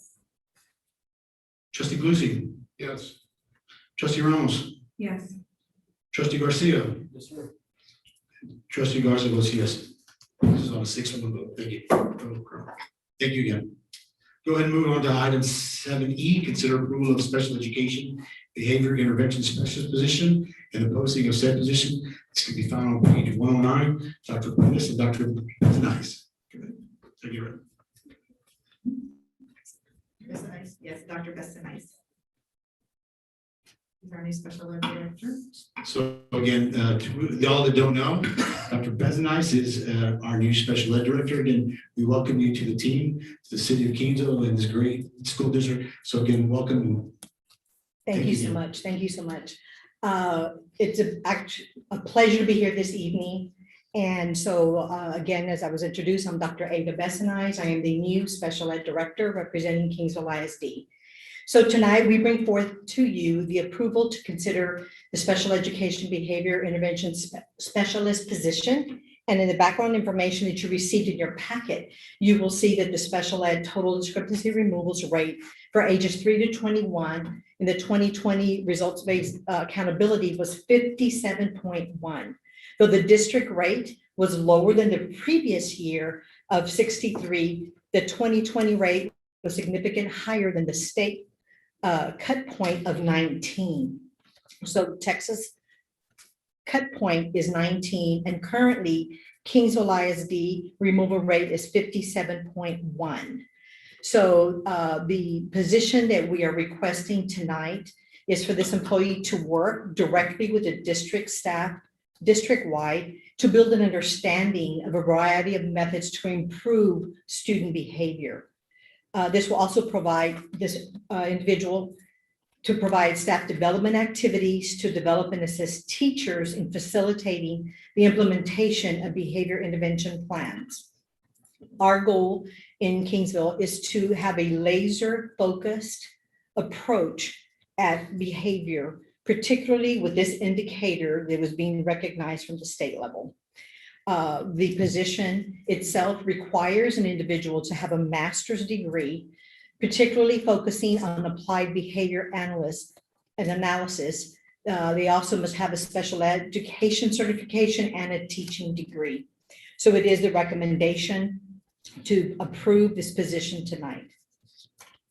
Trustee Glusi. Yes. Trustee Ramos. Yes. Trustee Garcia. Yes, sir. Trustee Garza votes yes. This is on a 6-1 vote. Thank you. Thank you again. Go ahead and move on to item 7E, consider approval of special education behavior intervention specialist position and the posting of said position. This can be found on page 109. Dr. Pettis and Dr. Nice. Thank you. Bessanice, yes, Dr. Bessanice. He's our new special ed director. So again, to y'all that don't know, Dr. Bezanice is our new special ed director. Again, we welcome you to the team, to the city of Kingsville and this great school district. So again, welcome. Thank you so much. Thank you so much. It's a pleasure to be here this evening. And so again, as I was introduced, I'm Dr. Ada Bessanice. I am the new special ed director representing Kingsville ISD. So tonight we bring forth to you the approval to consider the special education behavior intervention specialist position. And in the background information that you received in your packet, you will see that the special ed total discrepancy removals rate for ages 3 to 21 in the 2020 results-based accountability was 57.1. Though the district rate was lower than the previous year of 63, the 2020 rate was significantly higher than the state cut point of 19. So Texas cut point is 19, and currently Kingsville ISD removal rate is 57.1. So the position that we are requesting tonight is for this employee to work directly with the district staff, district-wide, to build an understanding of a variety of methods to improve student behavior. This will also provide this individual to provide staff development activities to develop and assist teachers in facilitating the implementation of behavior intervention plans. Our goal in Kingsville is to have a laser-focused approach at behavior, particularly with this indicator that was being recognized from the state level. The position itself requires an individual to have a master's degree, particularly focusing on applied behavior analyst and analysis. They also must have a special education certification and a teaching degree. So it is the recommendation to approve this position tonight.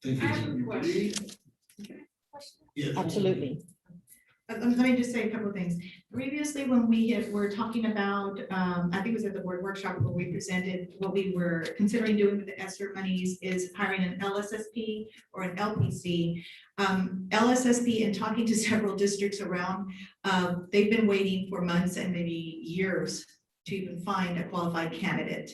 Thank I have a question. you. Absolutely. Let me just say a couple of things. Previously, when were talking about, I think it was at the board workshop where we presented what we were considering doing with the ESSER monies is hiring an LSSP or an LPC. LSSP, and talking to several districts around, they've been waiting for months and maybe years to even find a qualified candidate.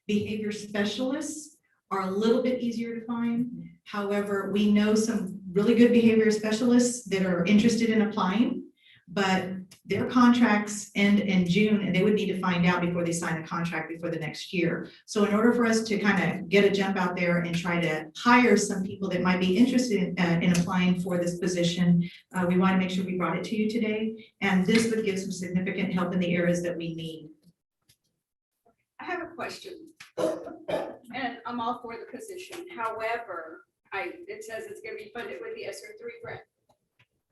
Behavior specialists are a little bit easier to find. However, we know some really good behavior specialists that are interested in applying, but their contracts end in June and they would need to find out before they sign a contract before the next year. So in order for us to kind of get a jump out there and try to hire some people that might be interested in applying for this position, we want to make sure we brought it to you today. And this would give some significant help in the areas that we need. I have a question. And I'm all for the position. However, it says it's gonna be funded with the ESSER 3 grant.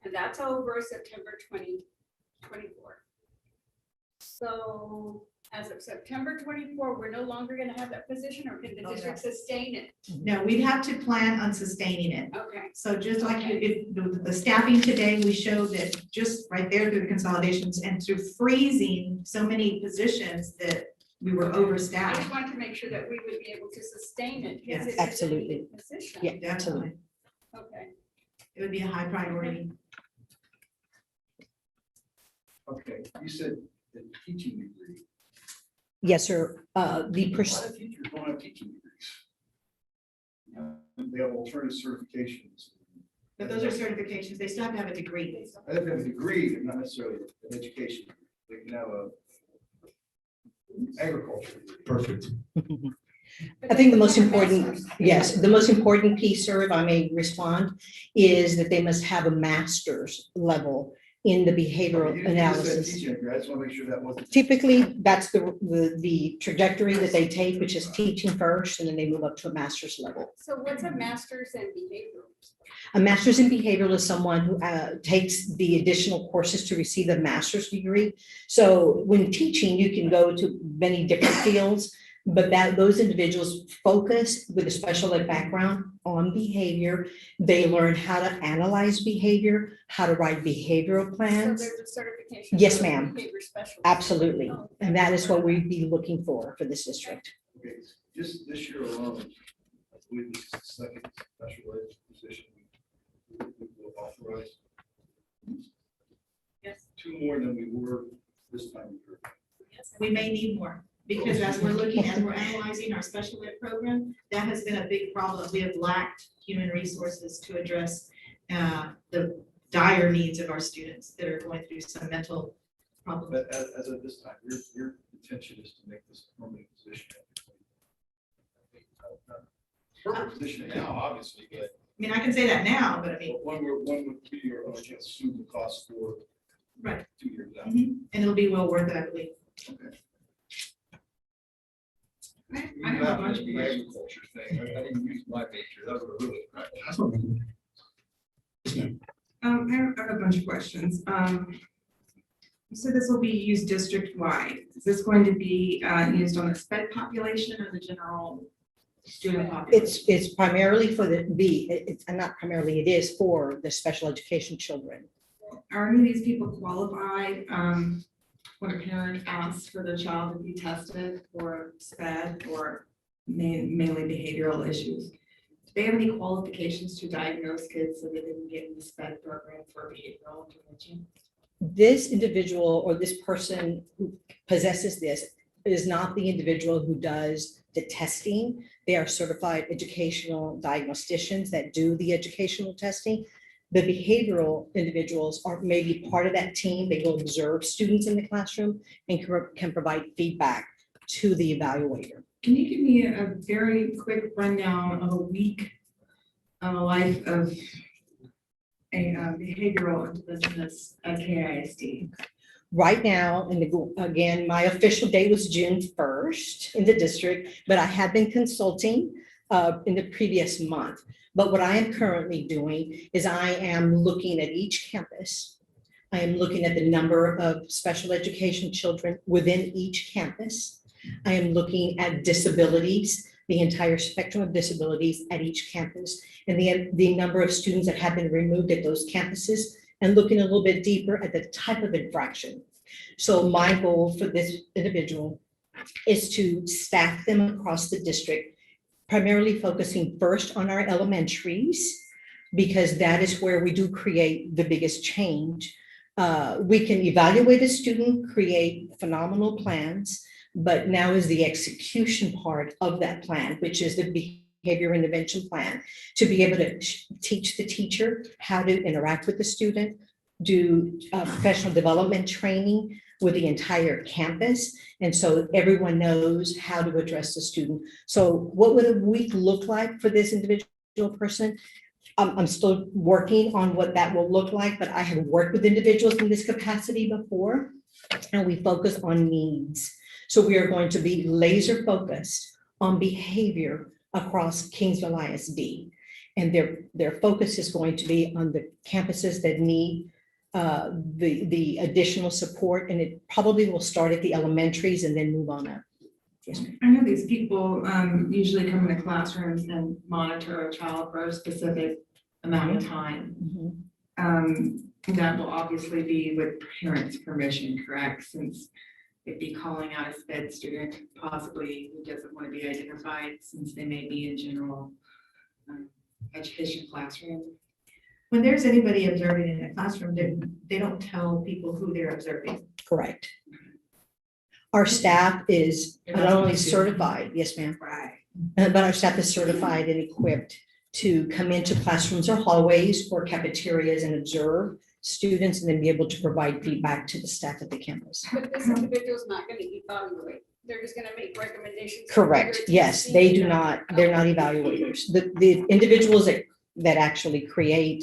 And that's over September 2024. So as of September 24, we're no longer gonna have that position, or can the district sustain it? No, we'd have to plan on sustaining it. Okay. So just like the staffing today, we showed that just right there through the consolidations and through freezing so many positions that we were I overstaffed. just wanted to make sure that we would be able to sustain it. because Yes, it is a absolutely. needed position. Yeah, absolutely. Okay. It would be a high priority. Okay, you said the teaching degree. Yes, sir. The A lot person, of teachers don't have teaching degrees. They have alternative certifications. But those are certifications. They still have to have a degree. I have a degree, but not necessarily an education. They can have a agriculture degree. Perfect. I think the most important, yes, the most important piece, sir, if I may respond, is that they must have a master's level in the behavioral You just said analysis. teaching degree. I just want to make sure that wasn't. Typically, that's the trajectory that they take, which is teaching first, and then they move up to a master's level. So what's a master's in behavioral? A master's in behavioral is someone who takes the additional courses to receive a master's degree. So when teaching, you can go to many different fields, but those individuals focus with a special ed background on behavior. They learn how to analyze behavior, how to write behavioral So plans. there's a certification. Yes, for a ma'am. behavior specialist. Absolutely. Oh, And that is what we'd be looking for this district. Okay, just this year alone, I believe this is the second special ed position we will authorize. Yes. Two more than we were this time of year. We may need more, because as we're analyzing our special ed program, that has been a big problem. We have lacked human resources to address the dire needs of our students that are going through some mental problems. But as of this time, your intention is to make this a permanent position. Permanent position now, obviously, but I mean, I can say that now, but I mean, one would be your, I can't assume the cost for right. 2 years out. And it'll be well worth it, I believe. Okay. I have a bunch of The agriculture thing, I didn't use my major, that was really. That's what we do. I have a bunch of questions. You said this will be used district-wide. Is this going to be used on the SPED population or the general student population? It's primarily for it's not primarily, it is for the special education children. Are any of these people qualified when a parent asks for their child to be tested for SPED or mainly behavioral issues? Do they have any qualifications to diagnose kids so that they can get in the SPED program for behavioral intervention? This individual or this person who possesses this is not the individual who does the testing. They are certified educational diagnosticians that do the educational testing. The behavioral individuals are maybe part of that team. They will observe students in the classroom and can provide feedback to the evaluator. Can you give me a very quick rundown of a week of a life of a behavioral interventionist at KISD? Right now, and again, my official day was June 1st in the district, but I have been consulting in the previous month. But what I am currently doing is I am looking at each campus. I am looking at the number of special education children within each campus. I am looking at disabilities, the entire spectrum of disabilities at each campus, and the number of students that have been removed at those campuses, and looking a little bit deeper at the type of infraction. So my goal for this individual is to staff them across the district, primarily focusing first on our elementaries, because that is where we do create the biggest change. We can evaluate a student, create phenomenal plans, but now is the execution part of that plan, which is the behavior intervention plan, to be able to teach the teacher how to interact with the student, do professional development training with the entire campus. And so everyone knows how to address the student. So what would a week look like for this individual person? I'm still working on what that will look like, but I have worked with individuals in this capacity before, and we focus on needs. So we are going to be laser focused on behavior across Kingsville ISD. And their focus is going to be on the campuses that need the additional support, and it probably will start at the elementaries and then move on up. Yes, ma'am. I know these people usually come into classrooms and monitor a child for a specific amount of time. Mhm. And that will obviously be with parents' permission, correct? Since it'd be calling out a sped student, possibly who doesn't want to be identified, since they may be in general education classroom. When there's anybody observing in a classroom, they don't tell people who they're observing. Correct. Our staff is not only certified, yes, ma'am, Right. but our staff is certified and equipped to come into classrooms or hallways or cafeterias and observe students and then be able to provide feedback to the staff at the campus. But this individual's not gonna evaluate, they're just gonna make recommendations. Correct, yes, they do not, they're not evaluators. The individuals that actually create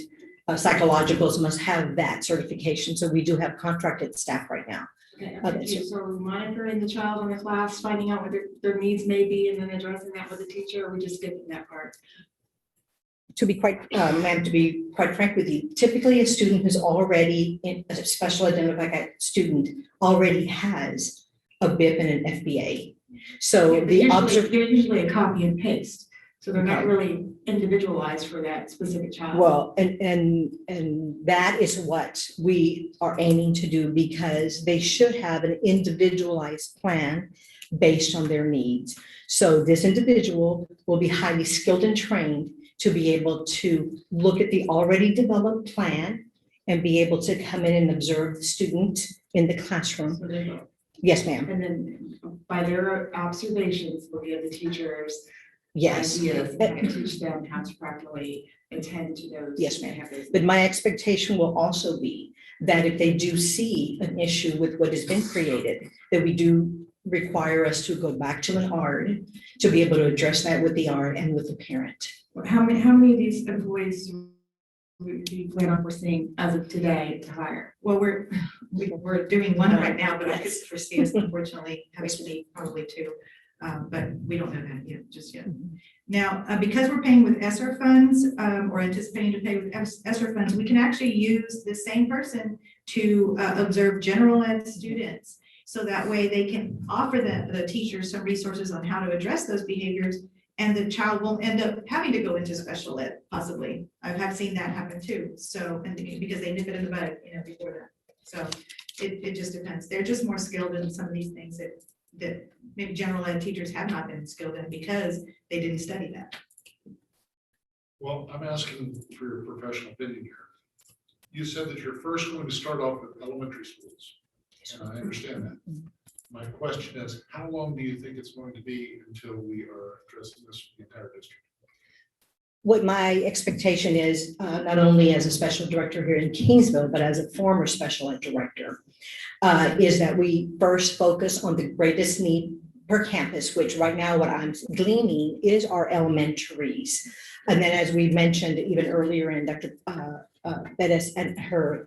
psychologicals must have that certification, so we do have contracted staff right now. Okay, so we're monitoring the child in the class, finding out what their needs may be, and then addressing that with the teacher, or we just skipping that part? To be quite, ma'am, to be quite frank with you, typically a student who's already in a special identified student already has a BIP and an FBA. So the They're usually a copy and paste, so they're not really individualized for that specific child. Well, and that is what we are aiming to do, because they should have an individualized plan based on their needs. So this individual will be highly skilled and trained to be able to look at the already developed plan and be able to come in and observe the student in the classroom. So they go. Yes, ma'am. And then by their observations, we'll give the teachers Yes. ideas and teach them how to properly attend to those. Yes, ma'am. who have those But my expectation will also be that if they do see an issue with what has been created, that we do require us to go back to an ARD to be able to address that with the ARD and with the parent. How many of these employees do you plan on foreseeing as of today to hire? Well, we're doing one right now, but I could foresee us unfortunately having to be probably two. But we don't know that yet, just yet. Now, because we're paying with ESSER funds, or anticipating to pay with ESSER funds, we can actually use the same person to observe general ed students. So that way they can offer the teachers some resources on how to address those behaviors, and the child won't end up having to go into special ed, possibly. I have seen that happen too. So, and because they nip it in the bud, before that. So it just depends. They're just more skilled in some of these things that maybe general ed teachers have not been skilled in because they didn't study that. Well, I'm asking for your professional opinion here. You said that you're first going to start off with elementary schools, and I understand that. My question is, how long do you think it's going to be until we are addressing this for the entire district? What my expectation is, not only as a special director here in Kingsville, but as a former special ed director, is that we first focus on the greatest need per campus, which right now what I'm gleaning is our elementaries. And then, as we mentioned even earlier in Dr. Bettis and her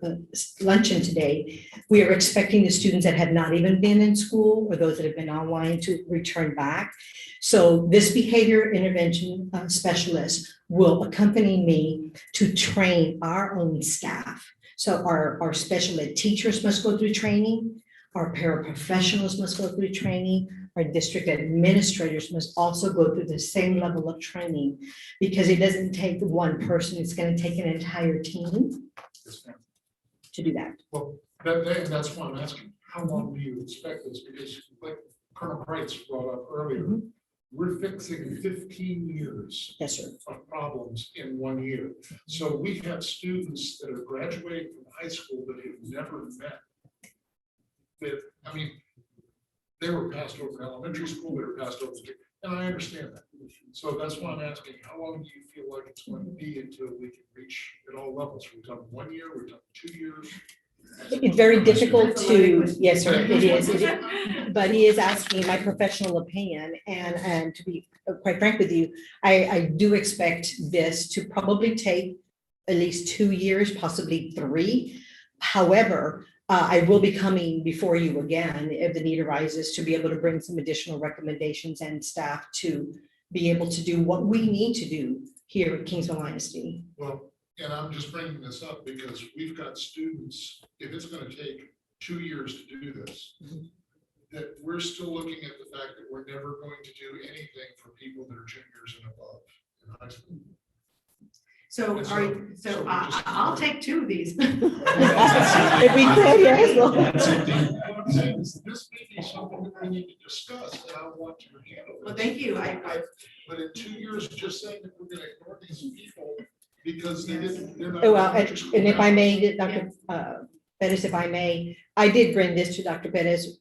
luncheon today, we are expecting the students that have not even been in school or those that have been online to return back. So this behavior intervention specialist will accompany me to train our own staff. So our special ed teachers must go through training, our paraprofessionals must go through training, our district administrators must also go through the same level of training, because it doesn't take one person, it's going to take an entire team Yes, ma'am. to do that. Well, that's why I'm asking, how long do you expect this? Because like Colonel Kreitz brought up earlier, we're fixing 15 years Yes, sir. of problems in 1 year. So we have students that are graduating from high school that have never met. They were passed over in elementary school, they were passed over, and I understand that. So that's why I'm asking, how long do you feel like it's going to be until we can reach at all levels? We're talking 1 year, we're talking 2 years? It's very difficult to, yes, sir, it is. But he is asking my professional opinion, and to be quite frank with you, I do expect this to probably take at least 2 years, possibly 3. However, I will be coming before you again if the need arises to be able to bring some additional recommendations and staff to be able to do what we need to do here at Kingsville ISD. Well, and I'm just bringing this up because we've got students, if it's gonna take 2 years to do this, that we're still looking at the fact that we're never going to do anything for people that are juniors and above in high school. So And are you, so so we I, just- I'll take 2 of these. If we could, yes. well. What I'm saying is, this may be something that we need to discuss, and I want to handle this. Well, thank you. But in 2 years, just saying that we're gonna ignore these people because they're not. Oh, well, elementary school and if I now. may, Dr. Pettis, if I may, I did bring this to Dr. Pettis,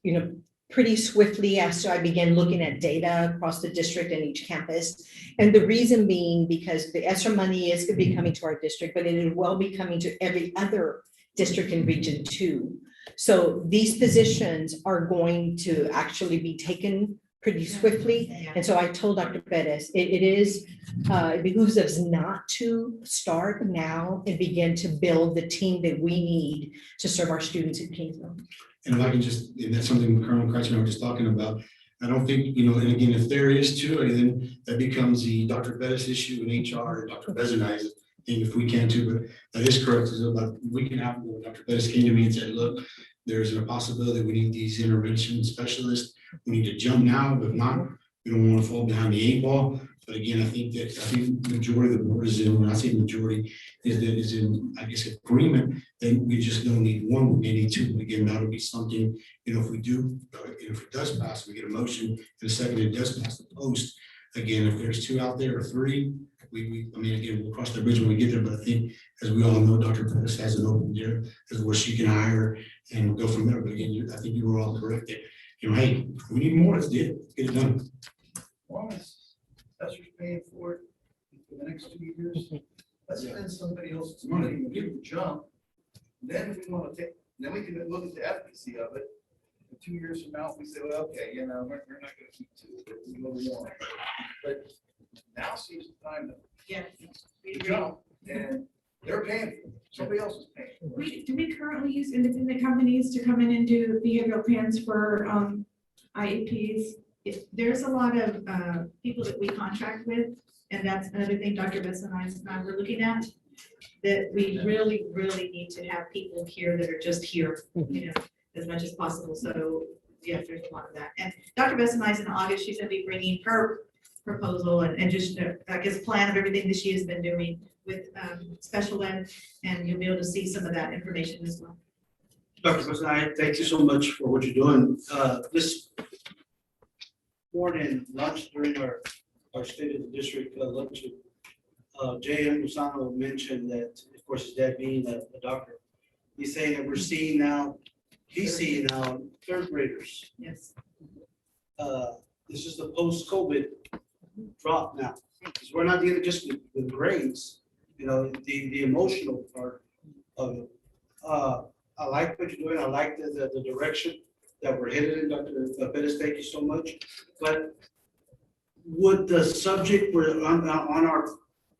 pretty swiftly as I began looking at data across the district and each campus. And the reason being because the ESSER money is going to be coming to our district, but it will be coming to every other district in Region 2. So these positions are going to actually be taken pretty swiftly. And so I told Dr. Pettis, it behooves us not to start now and begin to build the team that we need to serve our students at Kingsville. And if I can just, and that's something Colonel Kreitzer and I were just talking about. I don't think, and again, if there is two, and then that becomes the Dr. Bettis issue in HR, and Dr. Bezanai's thing, if we can too, but that is correct, is about, we can have, Dr. Bettis came to me and said, look, there's a possibility we need these intervention specialists. We need to jump now, but not, we don't want to fall behind the 8 ball. But again, I think majority of the board is in, when I say majority, is in, I guess, agreement, then we just don't need one, we may need 2. But again, that'll be something, if we do, if it does pass, we get a motion, and a second, it does pass the post. Again, if there's 2 out there or 3, I mean, again, we'll cross that bridge when we get there, but I think, as we all know, Dr. Pettis has an open there, is where she can hire and go from there. But again, I think you were all correct that, hey, we need more, let's get it done. That's who's paying for it for the next 2 years. Let's spend somebody else's money and give them a jump. Then if we want to take, then we can look at the efficacy of it. And 2 years from now, we say, well, okay, we're not going to keep 2, but we go more. But now seems the time to jump, and they're paying for it. Somebody else is paying for it. Do we currently use independent companies to come in and do behavioral plans for IEPs? There's a lot of people that we contract with, and that's another thing Dr. Bess and I were looking at, that we really, really need to have people here that are just here, as much as possible. So yes, there's a lot of that. And Dr. Bess and I's in August, she's gonna be bringing her proposal and just, I guess, plan of everything that she has been doing with special ed, and you'll be able to see some of that information as well. Dr. President, thank you so much for what you're doing. This morning lunch during our state of the district lunch, J.M. Lozano mentioned that, of course, his dad being a doctor, he's saying that he's seeing now 3rd graders. Yes. This is the post-COVID drop now, because we're not dealing just with grades, the emotional part of it. I like what you're doing. I like the direction that we're headed in, Dr. Pettis, thank you so much. But would the subject on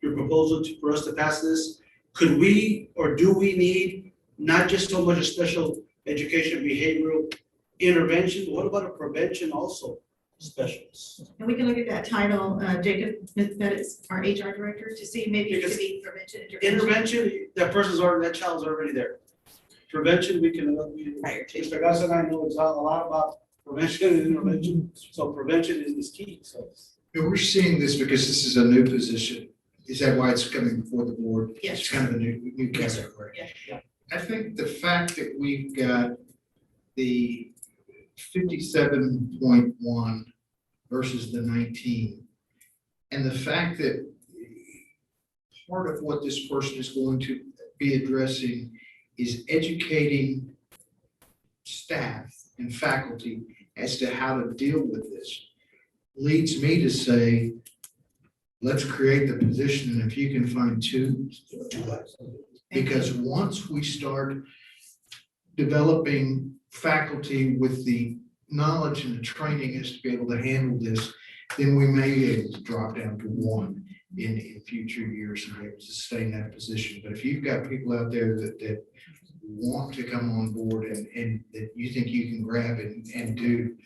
your proposal for us to pass this, could we or do we need not just so much a special education behavioral intervention, but what about a prevention also specialist? And we can look at that title, Jacob, that is our HR director, to see maybe it could be prevention. Intervention, that child's already there. Prevention, we can, Mr. Gus and I know a lot about prevention and intervention, so prevention is key, so. We're seeing this because this is a new position. Is that why it's coming before the board? Yes. It's kind of a new category. Yeah. I think the fact that we've got the 57.1 versus the 19, and the fact that part of what this person is going to be addressing is educating staff and faculty as to how to deal with this, leads me to say, let's create the position, and if you can find 2, do it. Because once we start developing faculty with the knowledge and the training as to be able to handle this, then we may be able to drop down to 1 in future years and be able to sustain that position. But if you've got people out there that want to come on board and that you think you can grab and do,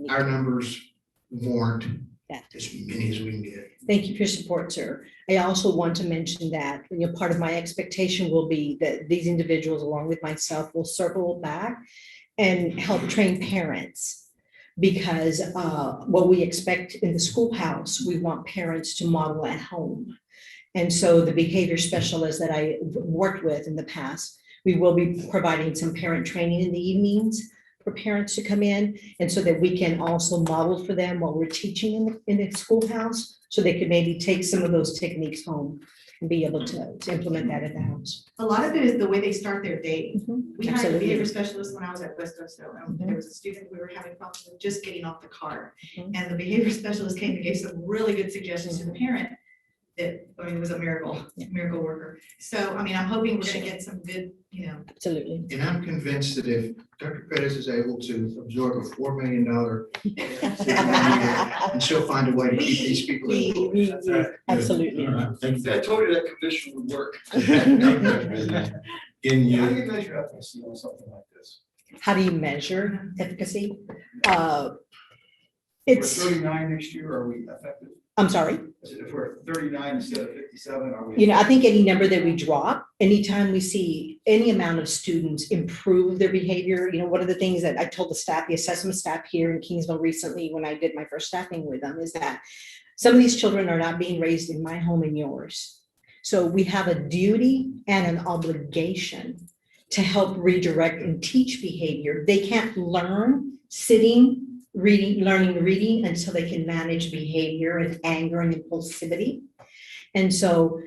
our numbers warrant Yeah. as many as we can get. Thank you for your support, sir. I also want to mention that, part of my expectation will be that these individuals, along with myself, will circle back and help train parents. Because what we expect in the schoolhouse, we want parents to model at home. And so the behavior specialists that I worked with in the past, we will be providing some parent training in the evenings for parents to come in, and so that we can also model for them what we're teaching in the schoolhouse, so they could maybe take some of those techniques home and be able to implement that at the house. A lot of it is the way they start their day. We had a Absolutely. behavior specialist when I was at West Oso, and there was a student we were having problems with just getting off the car. And the behavior specialist came and gave some really good suggestions to the parent that, it was a miracle worker. So, I'm hoping we're gonna get some good, Absolutely. And I'm convinced that if Dr. Pettis is able to absorb a $4 million, and she'll find a way to keep these people employed. Absolutely. All right, thank you. I told you that commission would work. In How do you, you measure efficacy on something like this? How do you measure efficacy? We're It's, 39 next year, are we effective? I'm sorry. If we're 39 instead of 57, are we? I think any number that we drop, anytime we see any amount of students improve their behavior, one of the things that I told the staff, the assessment staff here in Kingsville recently, when I did my first staffing with them, is that some of these children are not being raised in my home and yours. So we have a duty and an obligation to help redirect and teach behavior. They can't learn sitting, learning reading until they can manage behavior and anger and impulsivity. And so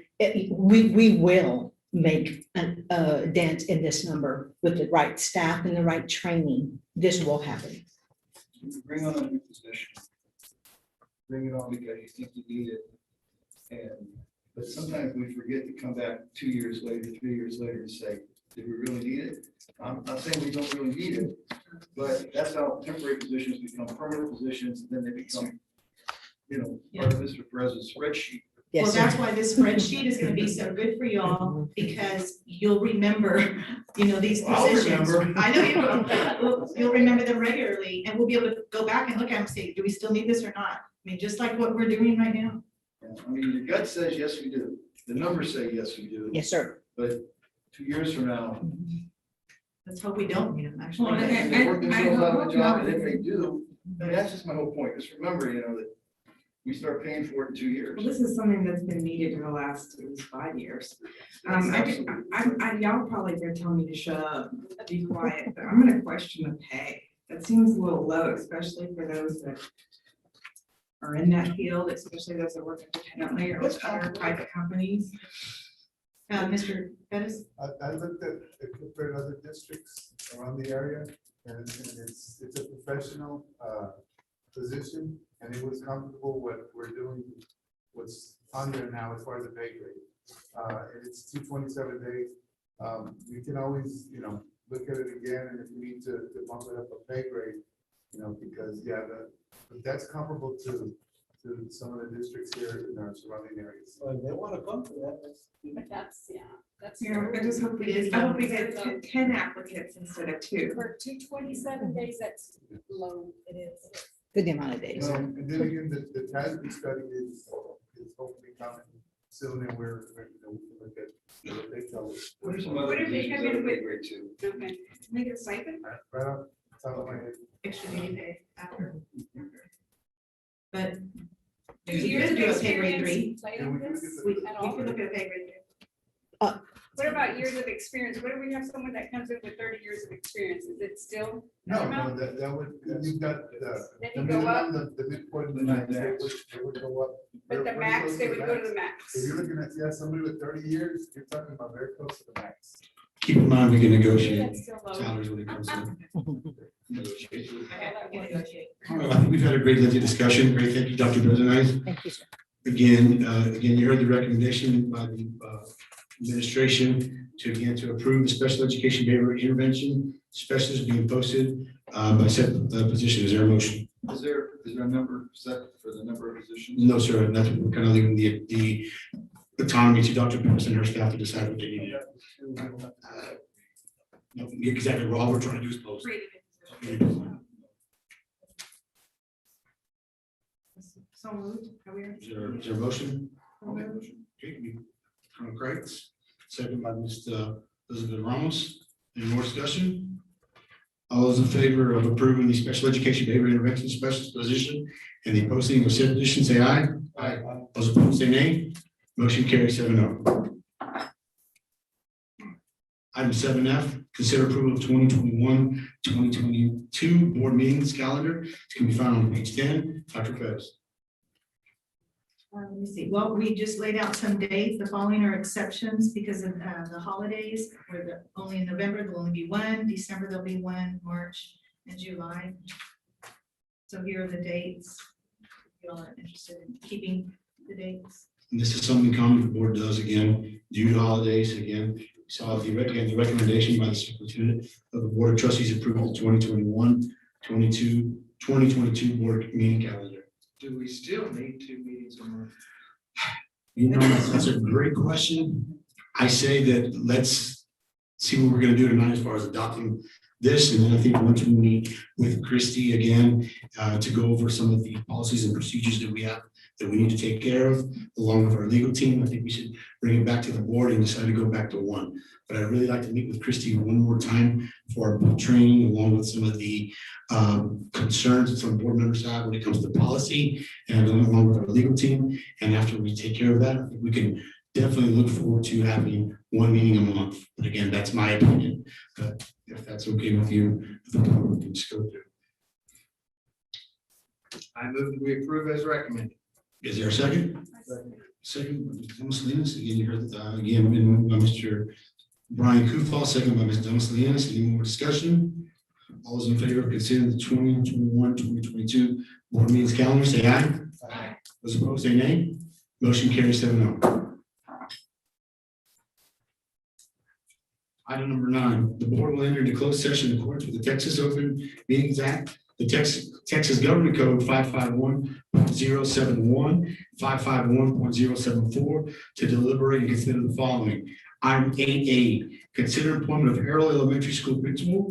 we will make a dent in this number with the right staff and the right training. This will happen. Bring on a new position. Bring it on because you think you need it. But sometimes we forget to come back 2 years later, 3 years later and say, did we really need it? I'm not saying we don't really need it, but that's how temporary positions become permanent positions, and then they become, part of Mr. Perez's spreadsheet. well, that's why this spreadsheet is gonna be so good for y'all, because you'll remember, these I'll positions. remember. I know you will. You'll remember them regularly, and we'll be able to go back and look at them and say, do we still need this or not? Just like what we're doing right now. Your gut says, yes, we do. The numbers say, yes, we do. Yes, sir. But 2 years from now, Let's hope we don't need them, actually. Well, and they work themselves out of the job, and if they do, But that's just my whole point. Just remember, that we start paying for it in 2 years. Well, this is something that's been needed in the last 5 years. Y'all probably gonna tell me to shut up, be quiet, but I'm gonna question the pay. That seems a little low, especially for those that are in that field, especially those that work independently or with other private companies. Mr. Pettis? I looked at compared other districts around the area, and it's a professional position, and it was comfortable what we're doing, what's on there now as far as the pay grade. And it's 227 days. We can always, look at it again, and if we need to bump it up a pay grade, because that's comparable to some of the districts here in our surrounding areas. They want to come to that. But that's. I just hope I hope we get 10 applicants instead of 2. For 227 days, that's low. It is. Good amount of days. And then again, the TASB study is hopefully coming soon, and we're we can look at what they tell us. What are some other What if they positions come that in are with- pay grade 2? Okay, make it stipend? Right off the top of my head. Extra duty pay after. But. Do You years could of do a pay grade experience 3. play on this We at could all? look at a pay grade 3. What about years of experience? What if we have someone that comes in with 30 years of experience? Is it still? No, amount? that would, you've got Then the you go up, minimum, the midpoint of the max, they would go up. but the very max, close they to would go to the max. If you're looking at, somebody with 30 years, you're talking about very close to the max. keep in mind, we can negotiate That's still low. salaries when it comes to. Okay, we can negotiate. All right, I think we've had a great lengthy discussion. Great, thank you, Dr. President. Thank you, sir. Again, you heard the recommendation by the administration to approve the special education behavior intervention specialist being posted by set position. Is there a motion? Is there a number set for the number of positions? No, sir. That's, we're kind of leaving the autonomy to Dr. Pettis and her staff to decide what they need. No, exactly, all we're trying to do is post. So moved. Are we? Is there a motion? Okay, Colonel Kreitzz, second by Ms. Elizabeth Ramos. Any more discussion? All those in favor of approving the special education behavior intervention specialist position and the posting of said position, say aye. Aye. Those opposed, say nay. Motion carries 7-0. Item 7F, consider approval of 2021-2022 board meetings calendar. It can be found on page 10. Dr. Fettis. Let me see. Well, we just laid out some dates. The following are exceptions because of the holidays. Where only in November, there'll only be one, December, there'll be one, March and July. So here are the dates. If you all are interested in keeping the dates. And this is something common the board does again, due to holidays, again. Saw the recommendation by the superintendent of the board of trustees approval 2022 board meeting calendar. Do we still need 2 meetings a month? You know, that's a great question. I say that let's see what we're gonna do tonight as far as adopting this, and then I think once we meet with Christy again, to go over some of the policies and procedures that we have that we need to take care of, along with our legal team, I think we should bring it back to the board and decide to go back to 1. But I'd really like to meet with Christy one more time for our board training, along with some of the concerns that some board members have when it comes to policy, and along with our legal team. And after we take care of that, I think we can definitely look forward to having 1 meeting a month. But again, that's my opinion. But if that's okay with you, the board, we can just go through. I move that we approve as recommended. Is there a second? Second, by Ms. Demosthenis. Again, you heard that, again, been moved by Mr. Brian Kufal, second by Ms. Demosthenis. Any more discussion? All those in favor of considering the 2021-2022 board meetings calendar, say aye. Aye. Those opposed, say nay. Motion carries 7-0. Item number 9, the board will enter into closed session in accordance with the Texas Open Meetings Act, the Texas Government Code 551.071, 551.074 to deliberate and consider the following. Item 8A, consider employment of Harrell Elementary School principal.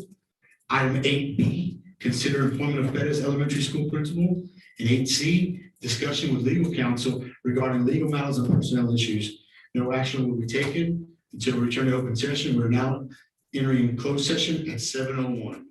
Item 8B, consider employment of Bettis Elementary School principal. And 8C, discussion with legal counsel regarding legal matters and personnel issues. No action will be taken until we return to open session. We're now entering closed session at 7:01.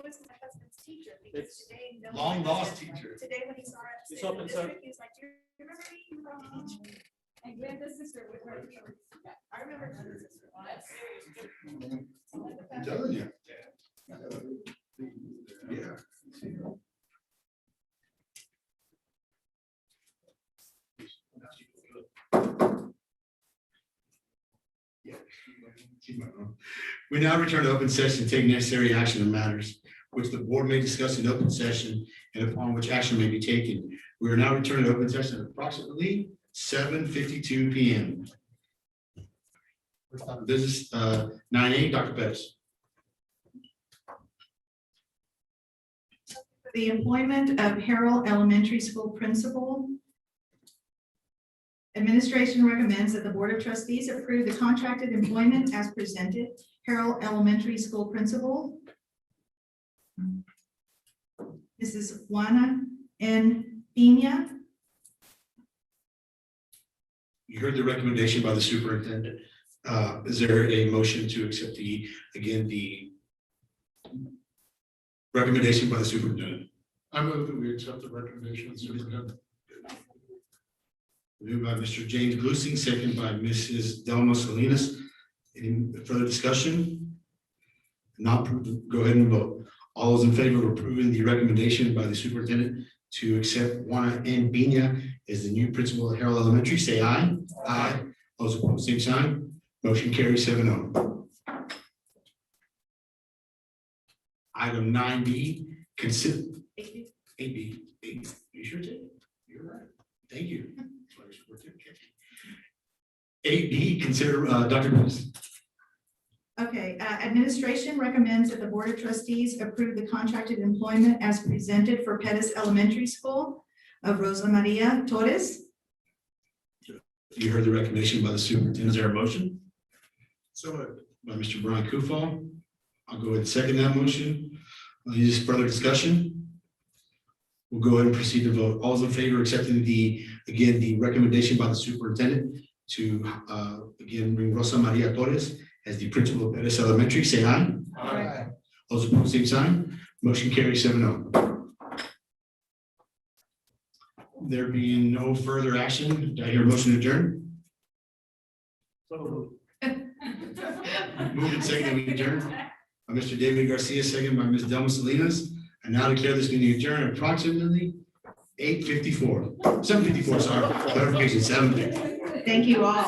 was my husband's teacher, because It's today. no long one lost understands. teacher. Today, when he saw us It's in the open, sir. district, he was like, do you remember me? And Glenda's sister with her. I remember Glenda's sister. I'm telling you. Yeah. Yeah. We now return to open session to take necessary action on matters which the board may discuss in open session and upon which action may be taken. We are now returning to open session at approximately 7:52 PM. Business 9A, Dr. Bettis. The employment of Harrell Elementary School principal. Administration recommends that the Board of Trustees approve the contracted employment as presented. Harrell Elementary School principal. This is Juana N. Pena. You heard the recommendation by the superintendent. Is there a motion to accept the recommendation by the superintendent? I move that we accept the recommendation of the superintendent. Moved by Mr. James Glusing, second by Mrs. Delma Salinas. Any further discussion? Not approved, go ahead and vote. All those in favor of approving the recommendation by the superintendent to accept Juana N. Pena as the new principal at Harrell Elementary, say aye. Aye. Those opposed, same sign. Motion carries 7-0. Item 9B, consider. 8B, you sure did? You're right. Thank you. 8B, consider Dr. Bettis. Okay, administration recommends that the Board of Trustees approve the contracted employment as presented for Pettis Elementary School of Rosa Maria Torres. You heard the recommendation by the superintendent. Is there a motion? So moved. By Mr. Brian Kufal. I'll go ahead and second that motion. Any further discussion? We'll go ahead and proceed to vote. All those in favor of accepting the recommendation by the superintendent to, again, bring Rosa Maria Torres as the principal of Pettis Elementary, say aye. Aye. Those opposed, same sign. Motion carries 7-0. There being no further action, do I hear a motion to adjourn? Moved and seconded, we adjourn. By Mr. David Garcia, second by Ms. Delma Salinas. I now declare this meeting adjourned at approximately 7:54, sorry, clarification, 7:50. Thank you all.